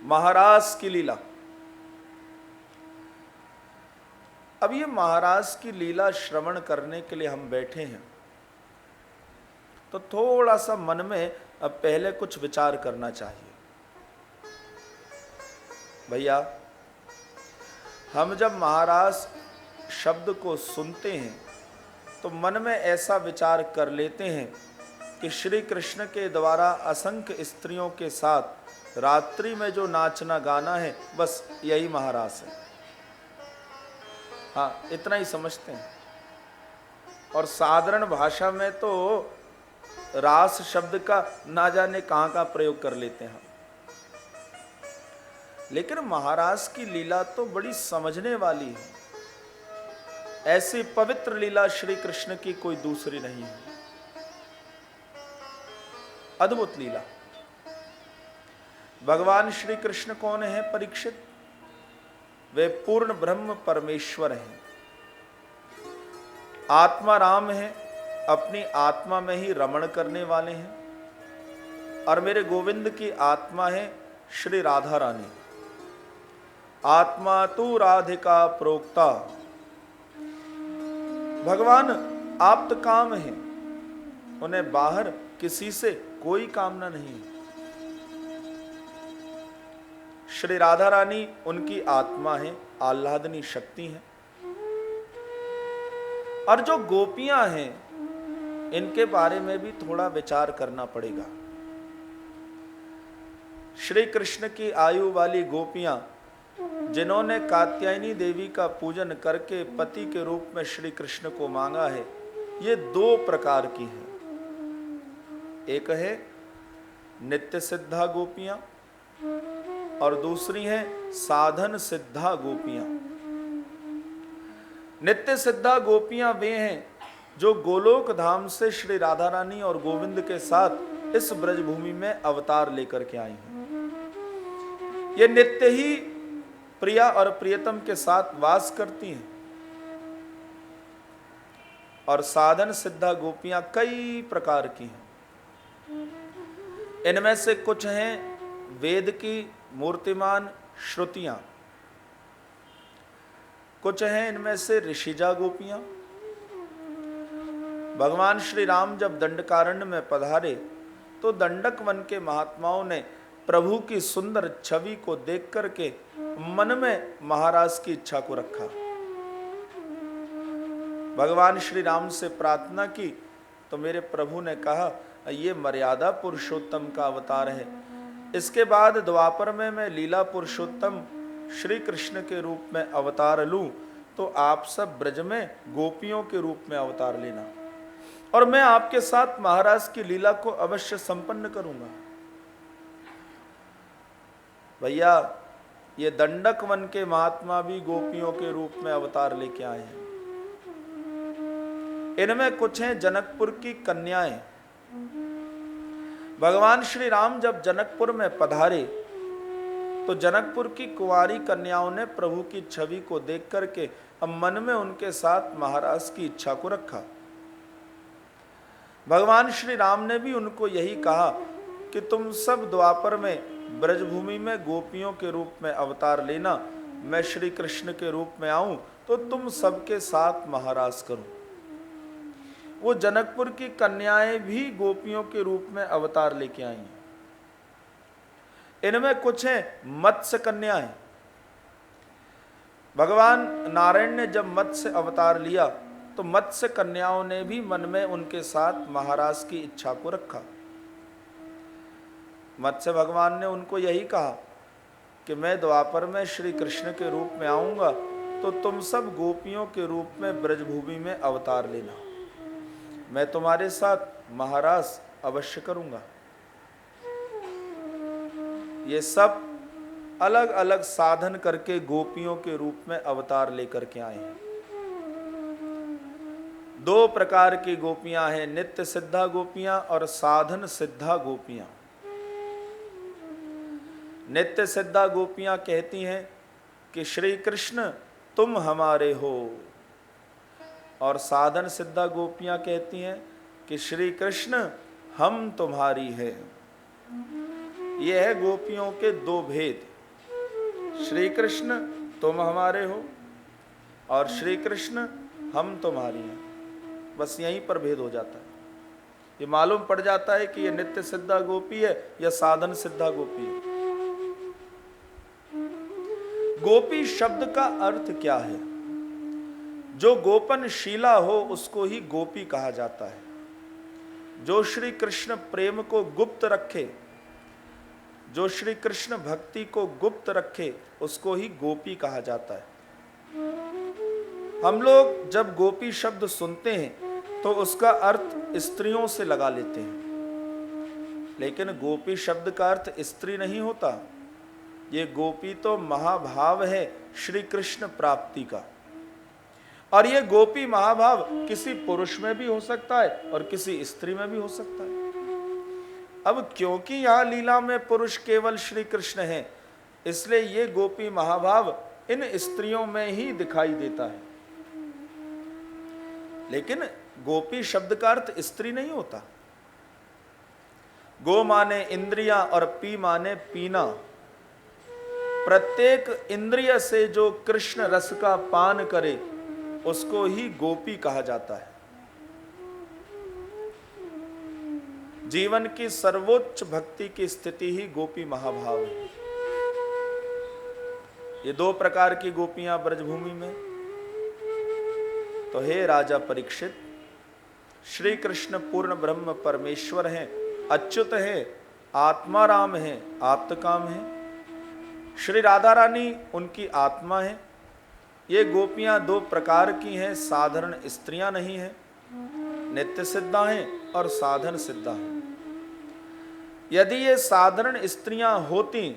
महारास की लीला। अब ये महाराज की लीला श्रवण करने के लिए हम बैठे हैं, तो थोड़ा सा मन में अब पहले कुछ विचार करना चाहिए। भैया, हम जब महाराज शब्द को सुनते हैं तो मन में ऐसा विचार कर लेते हैं कि श्री कृष्ण के द्वारा असंख्य स्त्रियों के साथ रात्रि में जो नाचना गाना है, बस यही महारास है। हाँ, इतना ही समझते हैं। और साधारण भाषा में तो रास शब्द का ना जाने कहाँ का प्रयोग कर लेते हैं। लेकिन महाराज की लीला तो बड़ी समझने वाली है। ऐसी पवित्र लीला श्री कृष्ण की कोई दूसरी नहीं है। अद्भुत लीला। भगवान श्री कृष्ण कौन है परीक्षित? वे पूर्ण ब्रह्म परमेश्वर हैं, आत्मा राम है, अपनी आत्मा में ही रमण करने वाले हैं। और मेरे गोविंद की आत्मा है श्री राधा रानी। आत्मा तू राधिका प्रोक्ता। भगवान आप्त काम है, उन्हें बाहर किसी से कोई कामना नहीं है। श्री राधा रानी उनकी आत्मा है, आह्लादनी शक्ति है। और जो गोपियां हैं, इनके बारे में भी थोड़ा विचार करना पड़ेगा। श्री कृष्ण की आयु वाली गोपियां, जिन्होंने कात्यायनी देवी का पूजन करके पति के रूप में श्री कृष्ण को मांगा है, ये दो प्रकार की हैं। एक है नित्य सिद्धा गोपियां और दूसरी है साधन सिद्धा गोपियां। नित्य सिद्धा गोपियां वे हैं जो गोलोक धाम से श्री राधा रानी और गोविंद के साथ इस ब्रजभूमि में अवतार लेकर के आई हैं। ये नित्य ही प्रिया और प्रियतम के साथ वास करती हैं। और साधन सिद्धा गोपियां कई प्रकार की हैं। इनमें से कुछ हैं वेद की मूर्तिमान श्रुतियां, कुछ हैं इनमें से ऋषिजा गोपियां। भगवान श्री राम जब दंडकारण्य में पधारे तो दंडक वन के महात्माओं ने प्रभु की सुंदर छवि को देख करके मन में महाराज की इच्छा को रखा। भगवान श्री राम से प्रार्थना की तो मेरे प्रभु ने कहा, ये मर्यादा पुरुषोत्तम का अवतार है। इसके बाद द्वापर में मैं लीला पुरुषोत्तम श्री कृष्ण के रूप में अवतार लूं, तो आप सब ब्रज में गोपियों के रूप में अवतार लेना, और मैं आपके साथ महाराज की लीला को अवश्य संपन्न करूंगा। भैया, ये दंडक वन के महात्मा भी गोपियों के रूप में अवतार लेके आए हैं। इनमें कुछ हैं जनकपुर की कन्याएं। भगवान श्री राम जब जनकपुर में पधारे तो जनकपुर की कुंवारी कन्याओं ने प्रभु की छवि को देख करके अब मन में उनके साथ महाराज की इच्छा को रखा। भगवान श्री राम ने भी उनको यही कहा कि तुम सब द्वापर में ब्रजभूमि में गोपियों के रूप में अवतार लेना, मैं श्री कृष्ण के रूप में आऊं तो तुम सबके साथ महाराज करूं। वो जनकपुर की कन्याएं भी गोपियों के रूप में अवतार लेके आई हैं। इनमें कुछ हैं मत्स्य कन्याएं। भगवान नारायण ने जब मत्स्य अवतार लिया तो मत्स्य कन्याओं ने भी मन में उनके साथ महाराज की इच्छा को रखा। मत्स्य भगवान ने उनको यही कहा कि मैं द्वापर में श्री कृष्ण के रूप में आऊंगा तो तुम सब गोपियों के रूप में ब्रजभूमि में अवतार लेना, मैं तुम्हारे साथ महाराज अवश्य करूंगा। ये सब अलग अलग साधन करके गोपियों के रूप में अवतार लेकर के आए हैं। दो प्रकार की गोपियां हैं, नित्य सिद्धा गोपियां और साधन सिद्धा गोपियां। नित्य सिद्धा गोपियां कहती हैं कि श्री कृष्ण तुम हमारे हो, और साधन सिद्धा गोपियां कहती हैं कि श्री कृष्ण हम तुम्हारी है। यह है गोपियों के दो भेद, श्री कृष्ण तुम हमारे हो और श्री कृष्ण हम तुम्हारी हैं। बस यहीं पर भेद हो जाता है। ये मालूम पड़ जाता है कि ये नित्य सिद्धा गोपी है या साधन सिद्धा गोपी है। गोपी शब्द का अर्थ क्या है? जो गोपनशीला हो उसको ही गोपी कहा जाता है। जो श्री कृष्ण प्रेम को गुप्त रखे, जो श्री कृष्ण भक्ति को गुप्त रखे, उसको ही गोपी कहा जाता है। हम लोग जब गोपी शब्द सुनते हैं तो उसका अर्थ स्त्रियों से लगा लेते हैं, लेकिन गोपी शब्द का अर्थ स्त्री नहीं होता। ये गोपी तो महाभाव है श्री कृष्ण प्राप्ति का, और ये गोपी महाभाव किसी पुरुष में भी हो सकता है और किसी स्त्री में भी हो सकता है। अब क्योंकि यहां लीला में पुरुष केवल श्री कृष्ण हैं, इसलिए ये गोपी महाभाव इन स्त्रियों में ही दिखाई देता है। लेकिन गोपी शब्द का अर्थ स्त्री नहीं होता। गो माने इंद्रियां और पी माने पीना। प्रत्येक इंद्रिय से जो कृष्ण रस का पान करे उसको ही गोपी कहा जाता है। जीवन की सर्वोच्च भक्ति की स्थिति ही गोपी महाभाव है। ये दो प्रकार की गोपियां ब्रजभूमि में। तो हे राजा परीक्षित, श्री कृष्ण पूर्ण ब्रह्म परमेश्वर हैं, अच्युत हैं, आत्माराम हैं, आप्तकाम हैं। श्री राधा रानी उनकी आत्मा है। ये गोपियां दो प्रकार की हैं, साधारण स्त्रियां नहीं हैं, नित्य सिद्धा हैं और साधन सिद्धा हैं। यदि ये साधारण स्त्रियां होती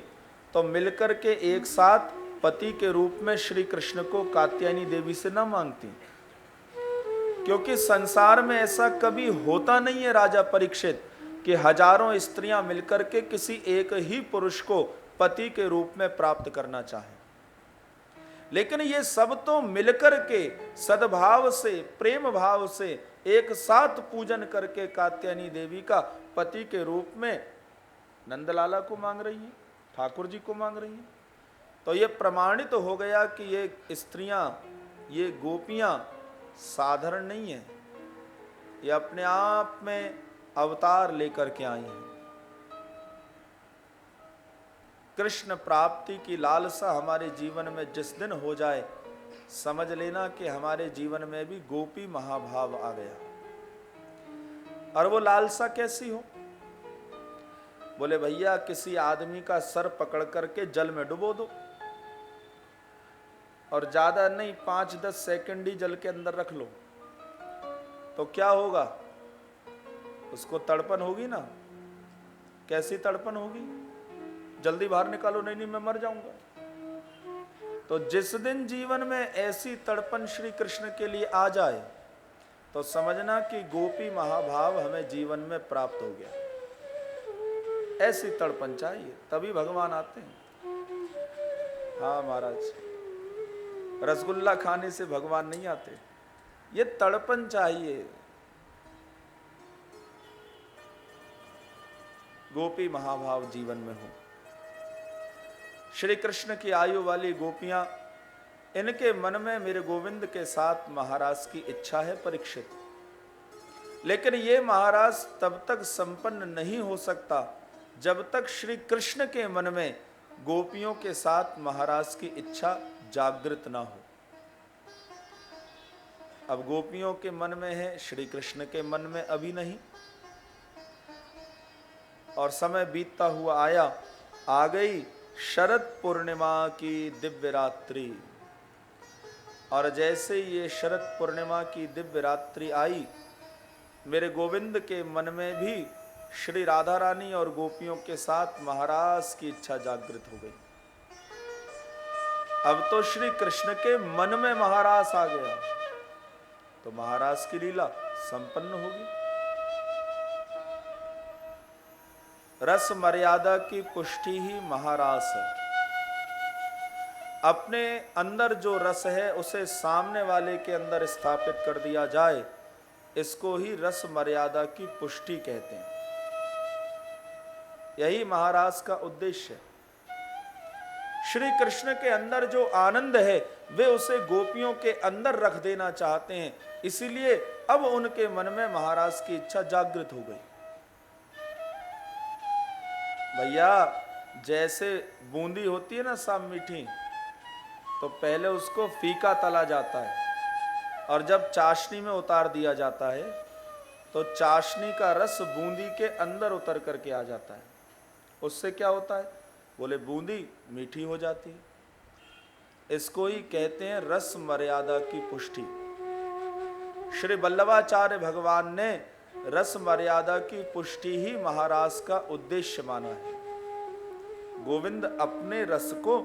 तो मिलकर के एक साथ पति के रूप में श्री कृष्ण को कात्यायनी देवी से न मांगती, क्योंकि संसार में ऐसा कभी होता नहीं है राजा परीक्षित कि हजारों स्त्रियां मिलकर के किसी एक ही पुरुष को पति के रूप में प्राप्त करना चाहे। लेकिन ये सब तो मिलकर के सद्भाव से, प्रेम भाव से एक साथ पूजन करके कात्यायनी देवी का पति के रूप में नंदलाला को मांग रही हैं, ठाकुर जी को मांग रही हैं। तो ये प्रमाणित हो गया कि ये स्त्रियां, ये गोपियां साधारण नहीं है, ये अपने आप में अवतार लेकर के आई हैं। कृष्ण प्राप्ति की लालसा हमारे जीवन में जिस दिन हो जाए, समझ लेना कि हमारे जीवन में भी गोपी महाभाव आ गया। और वो लालसा कैसी हो? बोले भैया किसी आदमी का सर पकड़ करके जल में डुबो दो, और ज्यादा नहीं 5-10 सेकंड ही जल के अंदर रख लो, तो क्या होगा? उसको तड़पन होगी ना। कैसी तड़पन होगी? जल्दी बाहर निकालो, नहीं मैं मर जाऊंगा। तो जिस दिन जीवन में ऐसी तड़पन श्री कृष्ण के लिए आ जाए तो समझना कि गोपी महाभाव हमें जीवन में प्राप्त हो गया। ऐसी तड़पन चाहिए, तभी भगवान आते हैं। हाँ महाराज, रसगुल्ला खाने से भगवान नहीं आते, ये तड़पन चाहिए। गोपी महाभाव जीवन में हो। श्री कृष्ण की आयु वाली गोपियां, इनके मन में मेरे गोविंद के साथ महाराज की इच्छा है परीक्षित, लेकिन ये महाराज तब तक संपन्न नहीं हो सकता जब तक श्री कृष्ण के मन में गोपियों के साथ महाराज की इच्छा जागृत ना हो। अब गोपियों के मन में है, श्री कृष्ण के मन में अभी नहीं। और समय बीतता हुआ आया, आ गई शरद पूर्णिमा की दिव्य रात्रि, और जैसे ये शरद पूर्णिमा की दिव्य रात्रि आई, मेरे गोविंद के मन में भी श्री राधा रानी और गोपियों के साथ महाराज की इच्छा जागृत हो गई। अब तो श्री कृष्ण के मन में महाराज आ गया। तो महाराज की लीला संपन्न होगी। रस मर्यादा की पुष्टि ही महारास है। अपने अंदर जो रस है उसे सामने वाले के अंदर स्थापित कर दिया जाए, इसको ही रस मर्यादा की पुष्टि कहते हैं। यही महारास का उद्देश्य है। श्री कृष्ण के अंदर जो आनंद है वे उसे गोपियों के अंदर रख देना चाहते हैं, इसीलिए अब उनके मन में महाराज की इच्छा जागृत हो गई। भैया, जैसे बूंदी होती है ना साम मीठी, तो पहले उसको फीका तला जाता है और जब चाशनी में उतार दिया जाता है तो चाशनी का रस बूंदी के अंदर उतर करके आ जाता है। उससे क्या होता है? बोले बूंदी मीठी हो जाती है। इसको ही कहते हैं रस मर्यादा की पुष्टि। श्री वल्लभाचार्य भगवान ने रस मर्यादा की पुष्टि ही महाराज का उद्देश्य माना है। गोविंद अपने रस को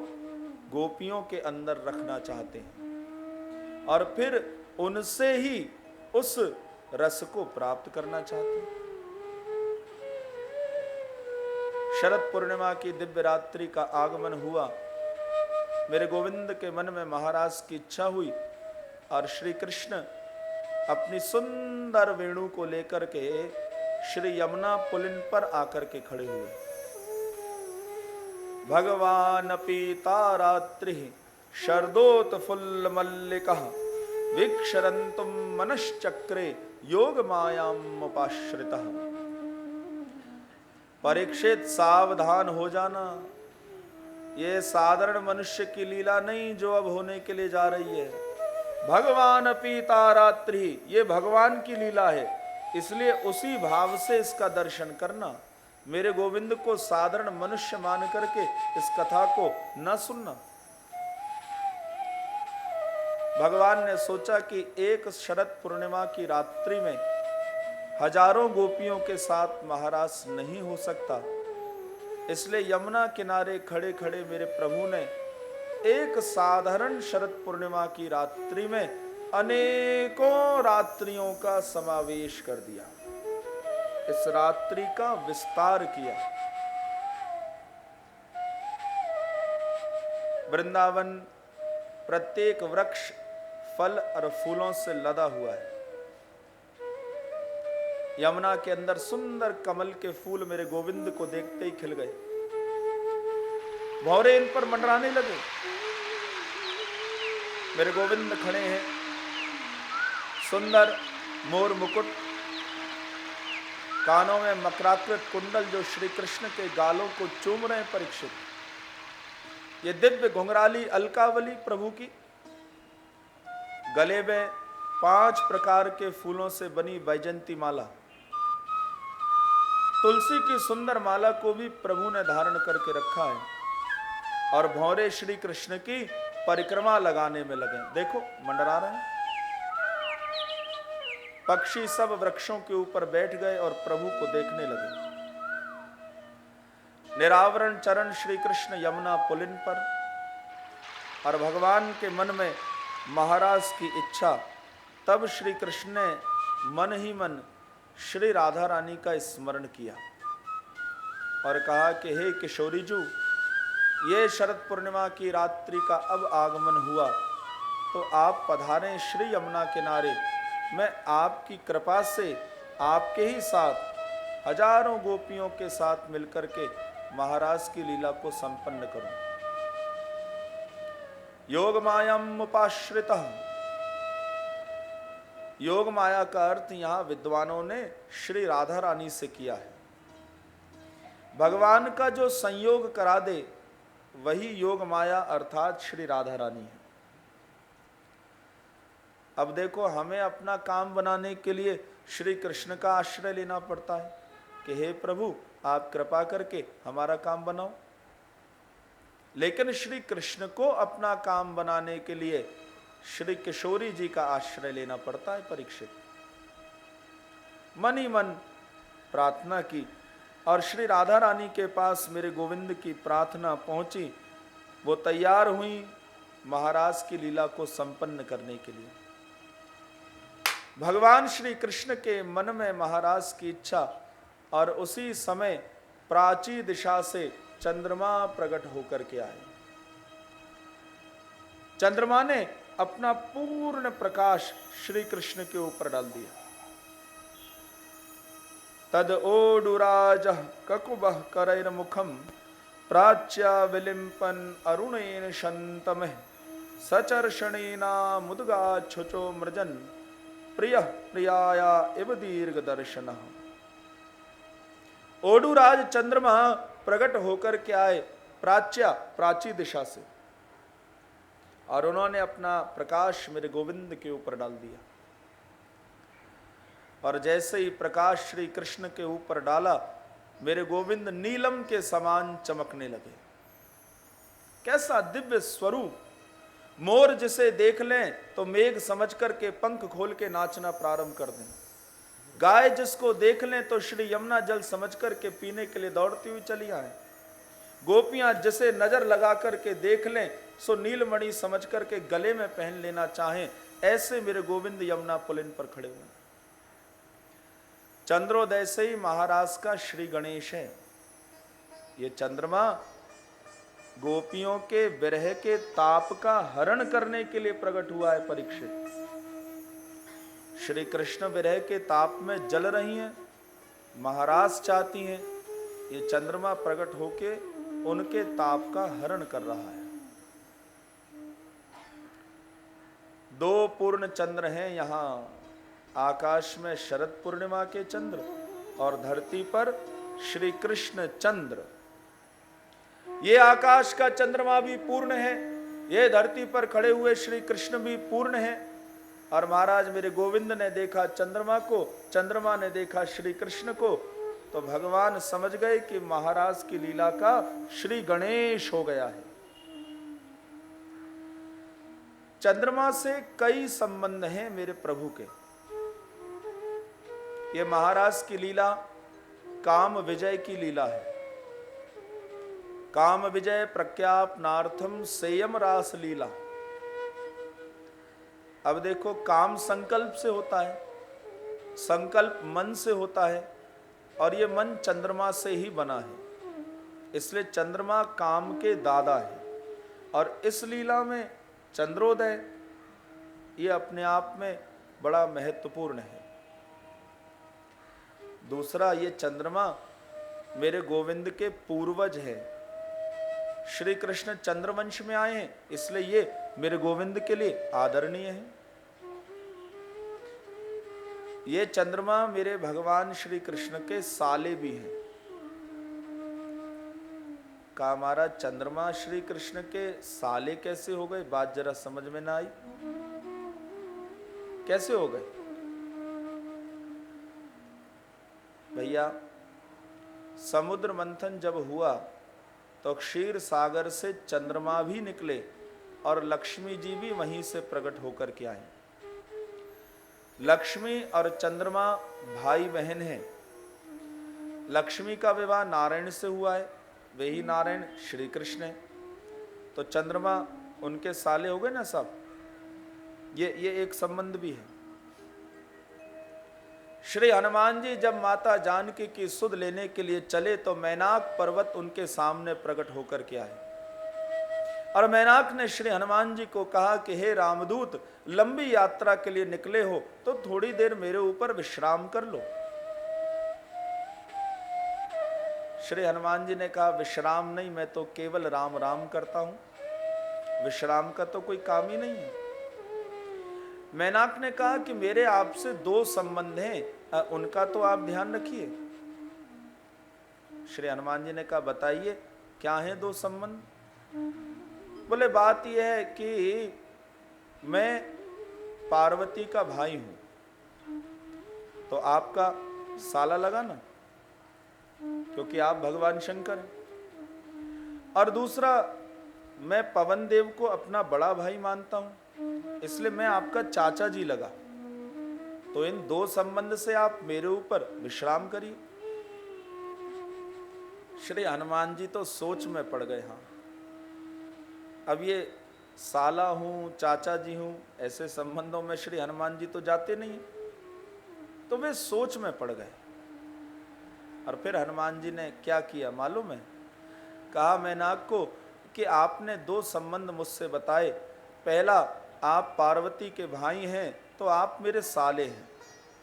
गोपियों के अंदर रखना चाहते हैं और फिर उनसे ही उस रस को प्राप्त करना चाहते हैं। शरद पूर्णिमा की दिव्य रात्रि का आगमन हुआ। मेरे गोविंद के मन में महाराज की इच्छा हुई और श्री कृष्ण अपनी सुंदर वेणु को लेकर के श्री यमुना पुलिन पर आकर के खड़े हुए। भगवान पीता रात्रि शरदोत फुल्ल मल्लिका वीक्षरन्तुम मनश्चक्रे योग मायाम उपाश्रितः। परीक्षित, सावधान हो जाना, ये साधारण मनुष्य की लीला नहीं जो अब होने के लिए जा रही है। भगवान पीता रात्रि, ये भगवान की लीला है, इसलिए उसी भाव से इसका दर्शन करना। मेरे गोविंद को साधारण मनुष्य मान करके इस कथा को न सुनना। भगवान ने सोचा कि एक शरद पूर्णिमा की रात्रि में हजारों गोपियों के साथ महाराज नहीं हो सकता, इसलिए यमुना किनारे खड़े खड़े मेरे प्रभु ने एक साधारण शरद पूर्णिमा की रात्रि में अनेकों रात्रियों का समावेश कर दिया। इस रात्रि का विस्तार किया। वृंदावन प्रत्येक वृक्ष फल और फूलों से लदा हुआ है। यमुना के अंदर सुंदर कमल के फूल मेरे गोविंद को देखते ही खिल गए। भौरे इन पर मंडराने लगे। मेरे गोविंद खड़े हैं, सुंदर मोर मुकुट, कानों में मकराकृत कुंडल जो श्री कृष्ण के गालों को चूम रहे हैं परीक्षित। ये दिव्य घुंघराली अलकावली प्रभु की, गले में 5 प्रकार के फूलों से बनी वैजंती माला, तुलसी की सुंदर माला को भी प्रभु ने धारण करके रखा है और भौरे श्री कृष्ण की परिक्रमा लगाने में लगे। देखो मंडरा रहे हैं। पक्षी सब वृक्षों के ऊपर बैठ गए और प्रभु को देखने लगे। निरावरण चरण श्री कृष्ण यमुना पुलिन पर, और भगवान के मन में महाराज की इच्छा। तब श्री कृष्ण ने मन ही मन श्री राधा रानी का स्मरण किया और कहा कि हे किशोरी जू, ये शरद पूर्णिमा की रात्रि का अब आगमन हुआ तो आप पधारें श्री यमुना किनारे। मैं आपकी कृपा से आपके ही साथ हजारों गोपियों के साथ मिलकर के महाराज की लीला को संपन्न करूं। योग मायाम उपाश्रितः। योग माया का अर्थ यहां विद्वानों ने श्री राधा रानी से किया है। भगवान का जो संयोग करा दे वही योग माया अर्थात श्री राधा रानी है। अब देखो, हमें अपना काम बनाने के लिए श्री कृष्ण का आश्रय लेना पड़ता है कि हे प्रभु आप कृपा करके हमारा काम बनाओ, लेकिन श्री कृष्ण को अपना काम बनाने के लिए श्री किशोरी जी का आश्रय लेना पड़ता है। परीक्षित मन ही मन प्रार्थना की और श्री राधा रानी के पास मेरे गोविंद की प्रार्थना पहुंची। वो तैयार हुई महाराज की लीला को संपन्न करने के लिए। भगवान श्री कृष्ण के मन में महाराज की इच्छा, और उसी समय प्राची दिशा से चंद्रमा प्रकट होकर के आए। चंद्रमा ने अपना पूर्ण प्रकाश श्री कृष्ण के ऊपर डाल दिया। तद ओडुराज ककुबह करैर मुखम प्राच्या विलिंपन अरुणेन शंतमः सचर्षणेना मुद्गा छुचो मृजन प्रिय प्रियाया इव दीर्घ दर्शन। ओडुराज चंद्रमा प्रकट होकर के आए प्राची दिशा से, और उन्होंने अपना प्रकाश मेरे गोविंद के ऊपर डाल दिया। और जैसे ही प्रकाश श्री कृष्ण के ऊपर डाला, मेरे गोविंद नीलम के समान चमकने लगे। कैसा दिव्य स्वरूप! मोर जिसे देख लें तो मेघ समझ करके पंख खोल के नाचना प्रारंभ कर दें। गाय जिसको देख लें तो श्री यमुना जल समझ करके पीने के लिए दौड़ती हुई चली आए। गोपियां जिसे नजर लगा करके देख लें सो नीलमणि समझ करके गले में पहन लेना चाहें, ऐसे मेरे गोविंद यमुना पुलिन पर खड़े हुए। चंद्रोदय से ही महाराज का श्री गणेश है। ये चंद्रमा गोपियों के विरह के ताप का हरण करने के लिए प्रकट हुआ है। परीक्षित, श्री कृष्ण विरह के ताप में जल रही हैं, महाराज चाहती हैं ये चंद्रमा प्रकट होके उनके ताप का हरण कर रहा है। दो पूर्ण चंद्र हैं यहाँ, आकाश में शरद पूर्णिमा के चंद्र और धरती पर श्री कृष्ण चंद्र। ये आकाश का चंद्रमा भी पूर्ण है, ये धरती पर खड़े हुए श्री कृष्ण भी पूर्ण है। और महाराज मेरे गोविंद ने देखा चंद्रमा को, चंद्रमा ने देखा श्री कृष्ण को, तो भगवान समझ गए कि महाराज की लीला का श्री गणेश हो गया है। चंद्रमा से कई संबंध हैं मेरे प्रभु के। ये महाराज की लीला काम विजय की लीला है। काम विजय प्रख्यापनार्थम सेयम रास लीला। अब देखो, काम संकल्प से होता है, संकल्प मन से होता है, और ये मन चंद्रमा से ही बना है, इसलिए चंद्रमा काम के दादा है। और इस लीला में चंद्रोदय ये अपने आप में बड़ा महत्वपूर्ण है। दूसरा, ये चंद्रमा मेरे गोविंद के पूर्वज है। श्री कृष्ण चंद्रवंश में आए हैं, इसलिए ये मेरे गोविंद के लिए आदरणीय है। ये चंद्रमा मेरे भगवान श्री कृष्ण के साले भी हैं। का हमारा चंद्रमा श्री कृष्ण के साले कैसे हो गए? बात जरा समझ में ना आई। कैसे हो गए भैया? समुद्र मंथन जब हुआ तो क्षीर सागर से चंद्रमा भी निकले और लक्ष्मी जी भी वहीं से प्रकट होकर के आए। लक्ष्मी और चंद्रमा भाई बहन हैं। लक्ष्मी का विवाह नारायण से हुआ है, वे ही नारायण श्री कृष्ण है, तो चंद्रमा उनके साले हो गए ना सब। ये एक संबंध भी है। श्री हनुमान जी जब माता जानकी की सुध लेने के लिए चले तो मैनाक पर्वत उनके सामने प्रकट होकर के आए, और मैनाक ने श्री हनुमान जी को कहा कि हे रामदूत, लंबी यात्रा के लिए निकले हो तो थोड़ी देर मेरे ऊपर विश्राम कर लो। श्री हनुमान जी ने कहा, विश्राम नहीं, मैं तो केवल राम राम करता हूं, विश्राम का तो कोई काम ही नहीं है। मैनाक ने कहा कि मेरे आपसे दो संबंध हैं, उनका तो आप ध्यान रखिए। श्री हनुमान जी ने कहा, बताइए क्या है दो संबंध? बोले, बात यह है कि मैं पार्वती का भाई हूं, तो आपका साला लगा ना, क्योंकि आप भगवान शंकर हैं। और दूसरा, मैं पवन देव को अपना बड़ा भाई मानता हूं, इसलिए मैं आपका चाचा जी लगा। तो इन दो संबंध से आप मेरे ऊपर विश्राम करिए। श्री हनुमान जी तो सोच में पड़ गए। हाँ, अब ये साला हूं, चाचा जी हूं, ऐसे संबंधों में श्री हनुमान जी तो जाते नहीं। तो वे सोच में पड़ गए। और फिर हनुमान जी ने क्या किया मालूम है? कहा मैनाक को कि आपने दो संबंध मुझसे बताए, पहला आप पार्वती के भाई हैं तो आप मेरे साले हैं,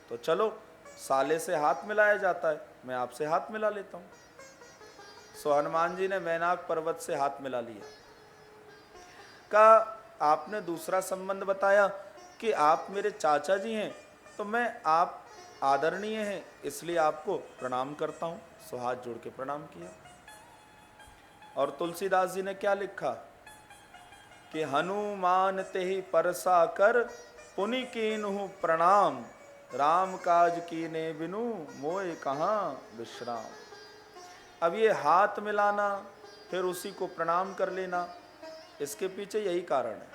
तो चलो साले से हाथ मिलाया जाता है, मैं आपसे हाथ मिला लेता हूं। सो हनुमान जी ने मैनाक पर्वत से हाथ मिला लिया। कहा आपने दूसरा संबंध बताया कि आप मेरे चाचा जी हैं, तो मैं आप आदरणीय हैं इसलिए आपको प्रणाम करता हूं। सो हाथ जोड़ के प्रणाम किया। और तुलसीदास जी ने क्या लिखा कि हनुमान ते ही परसा कर पुनि कीन्हु प्रणाम, राम काज कीने बिनु मोय कहाँ विश्राम। अब ये हाथ मिलाना फिर उसी को प्रणाम कर लेना, इसके पीछे यही कारण है।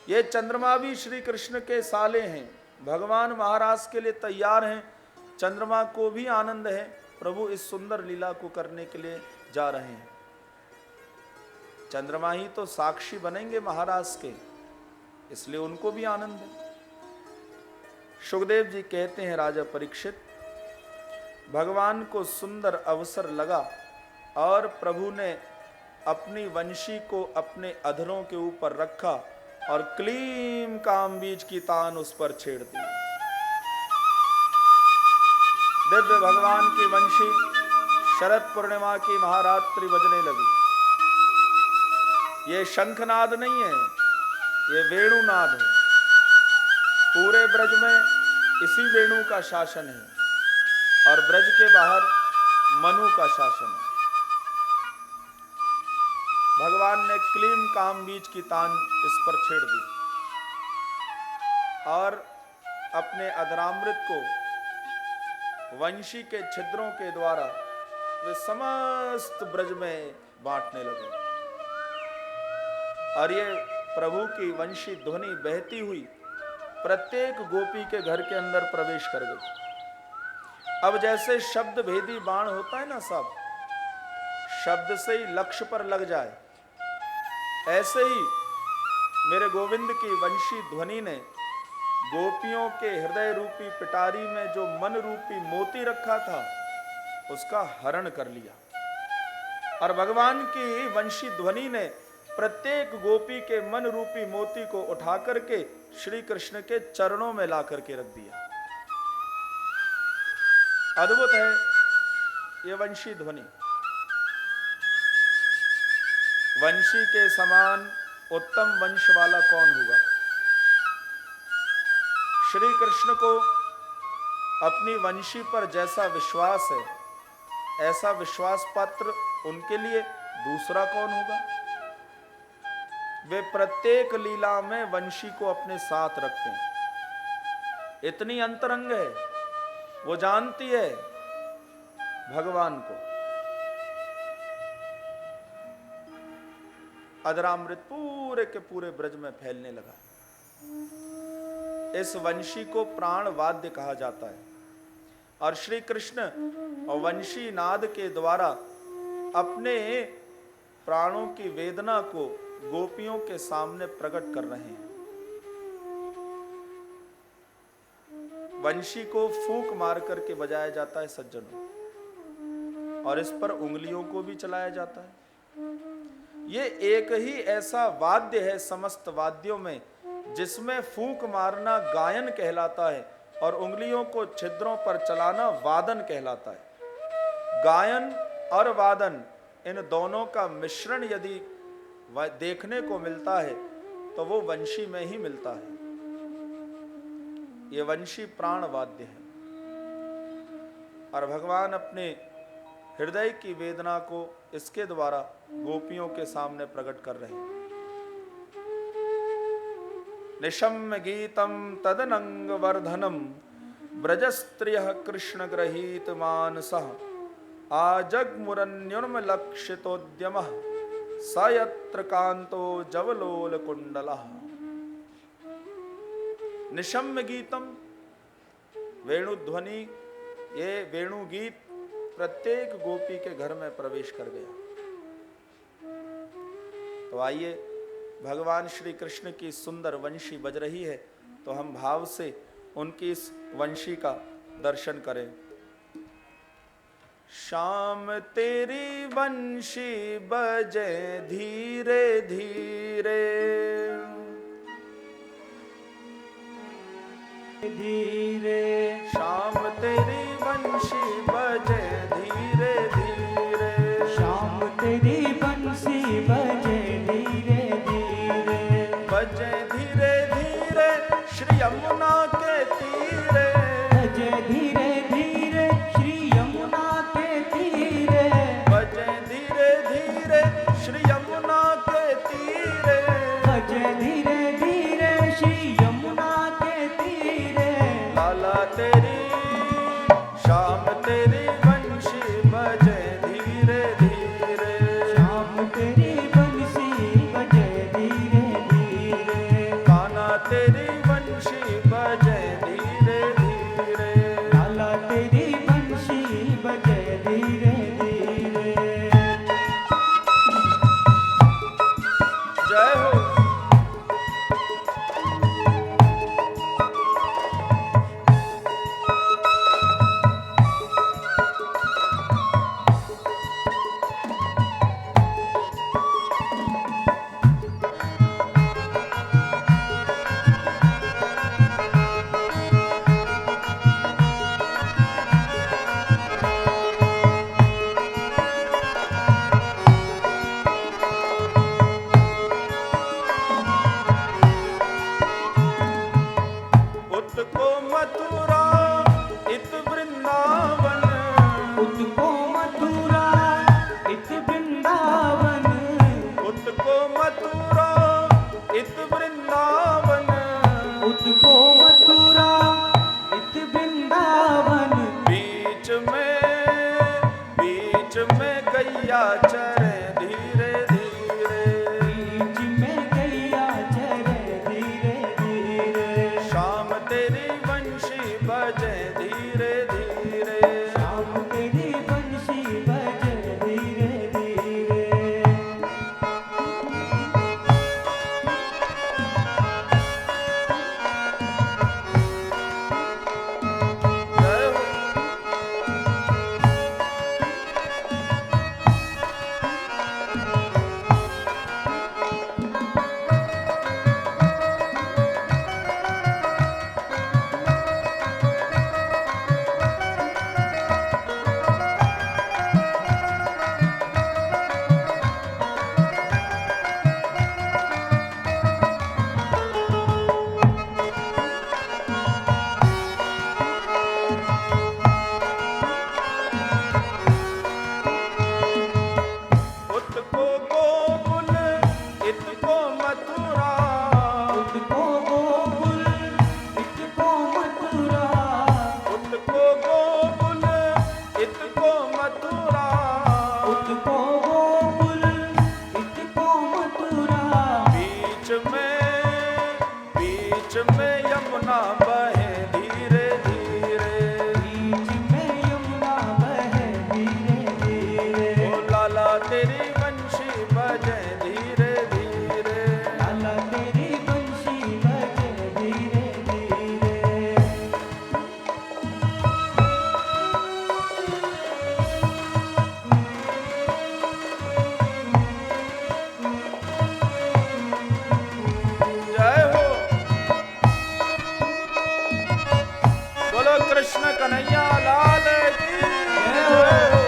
ये चंद्रमा भी श्री कृष्ण के साले हैं, भगवान महाराज के लिए तैयार हैं। चंद्रमा को भी आनंद है, प्रभु इस सुंदर लीला को करने के लिए जा रहे हैं। चंद्रमा ही तो साक्षी बनेंगे महाराज के, इसलिए उनको भी आनंद है। सुखदेव जी कहते हैं राजा परीक्षित, भगवान को सुंदर अवसर लगा और प्रभु ने अपनी वंशी को अपने अधरों के ऊपर रखा और क्लीम काम बीज की तान उस पर छेड़ दी। दिव्य भगवान की वंशी शरद पूर्णिमा की महारात्रि बजने लगी। ये शंखनाद नहीं है, ये वेणुनाद है। पूरे ब्रज में इसी वेणु का शासन है और ब्रज के बाहर मनु का शासन है। भगवान ने क्लीम काम बीज की तान इस पर छेड़ दी और अपने अधरामृत को वंशी के छिद्रों के द्वारा वे समस्त ब्रज में बांटने लगे। और ये प्रभु की वंशी ध्वनि बहती हुई प्रत्येक गोपी के घर के अंदर प्रवेश कर गई। अब जैसे शब्द भेदी बाण होता है ना, सब शब्द से ही लक्ष्य पर लग जाए, ऐसे ही मेरे गोविंद की वंशी ध्वनि ने गोपियों के हृदय रूपी पिटारी में जो मन रूपी मोती रखा था उसका हरण कर लिया। और भगवान की वंशी ध्वनि ने प्रत्येक गोपी के मन रूपी मोती को उठा करके श्री कृष्ण के चरणों में ला करके रख दिया। अद्भुत है ये वंशी ध्वनि। वंशी के समान उत्तम वंश वाला कौन होगा? श्री कृष्ण को अपनी वंशी पर जैसा विश्वास है, ऐसा विश्वास पात्र उनके लिए दूसरा कौन होगा? वे प्रत्येक लीला में वंशी को अपने साथ रखते हैं। इतनी अंतरंग है, वो जानती है भगवान को। अधरामृत पूरे के पूरे ब्रज में फैलने लगा। इस वंशी को प्राण वाद्य कहा जाता है और श्री कृष्ण और वंशी नाद के द्वारा अपने प्राणों की वेदना को गोपियों के सामने प्रकट कर रहे हैं। वंशी को फूंक मार करके बजाया जाता है सज्जनों, और इस पर उंगलियों को भी चलाया जाता है। ये एक ही ऐसा वाद्य है समस्त वाद्यों में जिसमें फूंक मारना गायन कहलाता है और उंगलियों को छिद्रों पर चलाना वादन कहलाता है। गायन और वादन इन दोनों का मिश्रण यदि देखने को मिलता है तो वो वंशी में ही मिलता है। ये वंशी प्राण वाद्य है और भगवान अपने हृदय की वेदना को इसके द्वारा गोपियों के सामने प्रकट कर रहे हैं। निशम्य गीतम तदनंग वर्धनम ब्रजस्त्रियः कृष्ण गृहीत मानसः आजग्मुरन्युर्मलक्षितोद्यमः सयत्र कांतो जवलोल कुंडलः। निशम्य गीतम वेणु ध्वनि, ये वेणु गीत प्रत्येक गोपी के घर में प्रवेश कर गया। तो आइए, भगवान श्री कृष्ण की सुंदर वंशी बज रही है तो हम भाव से उनकी इस वंशी का दर्शन करें। शाम तेरी वंशी बजे धीरे धीरे, धीरे शाम तेरी वंशी बजे धीरे धीरे, शाम तेरी बंसी बजे धीरे धीरे, बजे धीरे धीरे श्री यमुना के तीरे, बजे धीरे धीरे श्री यमुना के तीरे, बजे धीरे धीरे श्री यमुना के तीरे, बजे धीरे धीरे श्री यमुना के तीरे। लाला तेरी शाम तेरी वंशी बजे धीरे धीरे, शाम तेरी बंसी बजे धीरे धीरे, कान्हा तेरी वंशी बजे धीरे धीरे, लाला तेरी बंसी बजे धीरे धीरे। जय हो। उत्को मथुरा इत वृंदावन, उत्को मथुरा इत वृंदावन, उत्को मथुरा इत वृंदावन, उत्को मथुरा इत वृंदावन, बीच में गैया चरे धीरे धीरे, बीच में गैया चरे धीरे धीरे, शाम तेरी वंशी बजे धीरे धीरे, शाम तेरी बंसी बजे धीरे धीरे। जय हो। उत्को गोकुल इतको मथुरा, उत्को गोकुल इतको मथुरा, उत्को गोकुल इतको मथुरा, उत्को गोकुल इतको मथुरा, बीच में यमुना बहे धीरे धीरे, बीच में यमुना बहे धीरे धीरे, ओ लाला तेरी वंशी बजे धीरे धीरे, लाला तेरी बंसी बजे धीरे धीरे। जय हो। बोलो कृष्ण कन्हैया लाल की जय हो।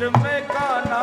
में कान्हा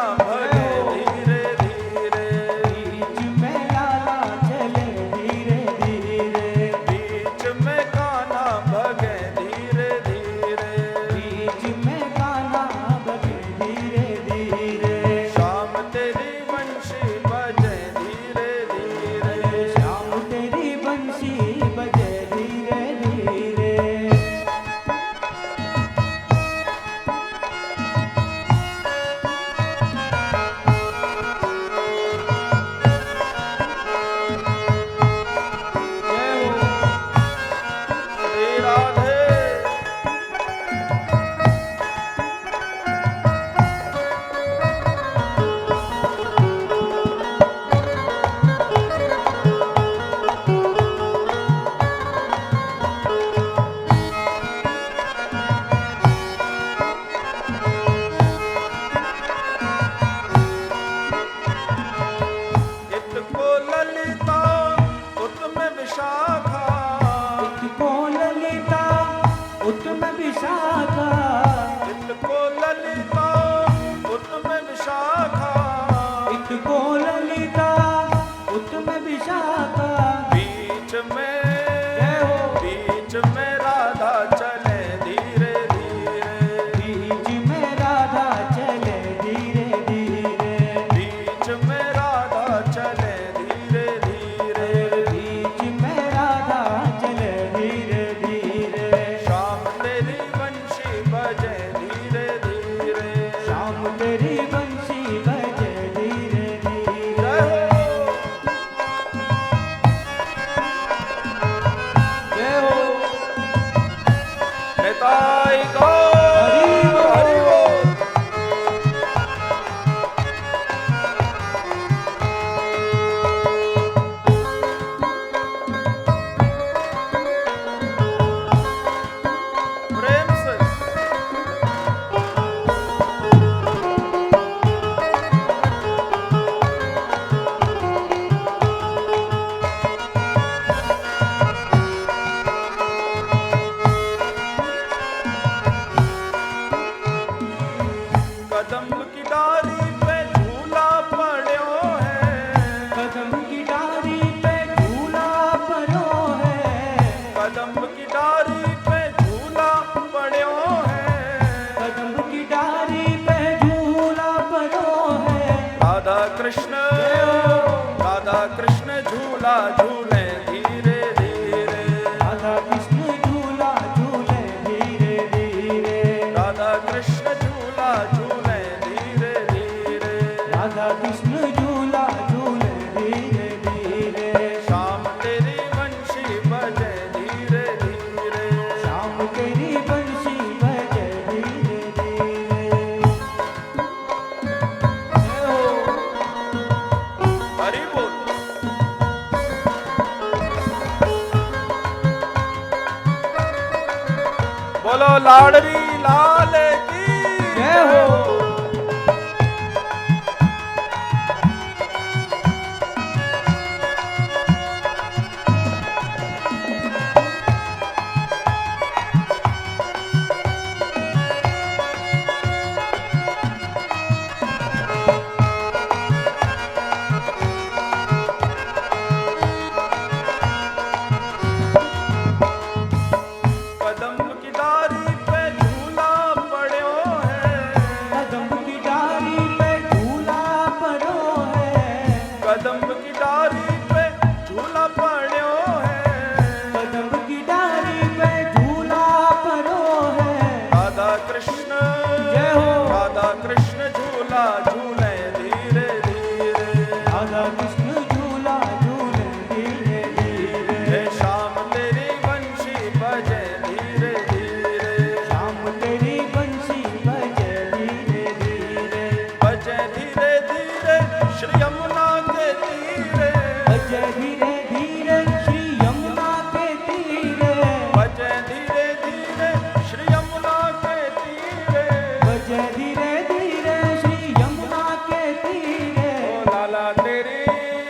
राधा कृष्ण झूला झूले धीरे धीरे, राधा कृष्ण झूला झूले धीरे धीरे, राधा कृष्ण झूला झूले धीरे धीरे, राधा कृष्ण झूला झूले धीरे धीरे। शाम तेरी बंशी बजे धीरे धीरे, शाम तेरी बंशी बजे धीरे धीरे। जय हो हरि बोल। बोलो लाडली लाल की जय हो। कदम की डारी पे झूला पड़ो है, कदम की डाली पे झूला पड़ो है, कदम की डारी पे झूला पड़ो है, कदम की डाली पे झूला पड़ो है। राधा कृष्ण जय हो। राधा कृष्ण झूला झूले धीरे धीरे, राधा कृष्ण झूला झूले धीरे धीरे। हे शाम तेरी बंशी बजे धीरे धीरे, शाम तेरी बंशी बजे धीरे धीरे, बजे धीरे धीरे श्री यमुना के तीरे, बजे धीरे धीरे श्री यमुना के तीरे, बजे धीरे धीरे श्री यमुना के तीरे, बजे धीरे धीरे श्री यमुना के तीरे। ओ लाला तेरी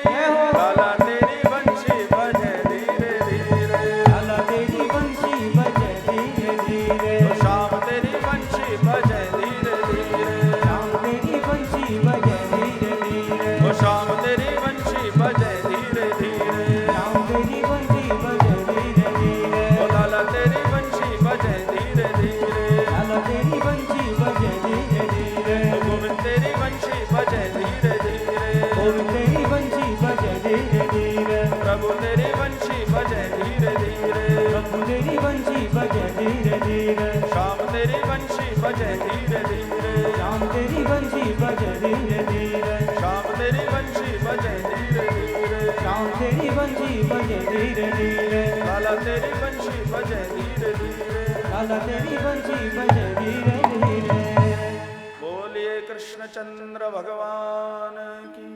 जय हो। लाला तेरी बंशी बजे धीरे धीरे, लाला तेरी बंशी बजे धीरे धीरे, ओ शाम तेरी बंशी बजे धीरे धीरे, शाम तेरी बंशी बजे धीरे धीरे, ओ शाम तेरी बंशी बजे धीरे धीरे, शाम तेरी बंशी बजे धीरे धीरे, ओ लाला तेरी बंशी बजे धीरे धीरे, लाला तेरी बंशी बजे धीरे धीरे, ओ गोविंद तेरी बंशी बजे धीरे धीरे, गोविंद तेरी बंशी बजे धीरे धीरे, प्रभु तेरी बंशी बजे धीरे धीरे, प्रभु तेरी बंशी बजे धीरे धीरे, शाम तेरी बंशी बजे धीरे धीरे, शाम तेरी बंशी बजे धीरे धीरे, शाम तेरी बंशी बजे धीरे धीरे, शाम तेरी बंशी बजे धीरे धीरे, लाला तेरी बंशी बजे धीरे धीरे। लाला तेरी बंशी बजे धीरे धीरे। बोलिए कृष्ण चंद्र भगवान की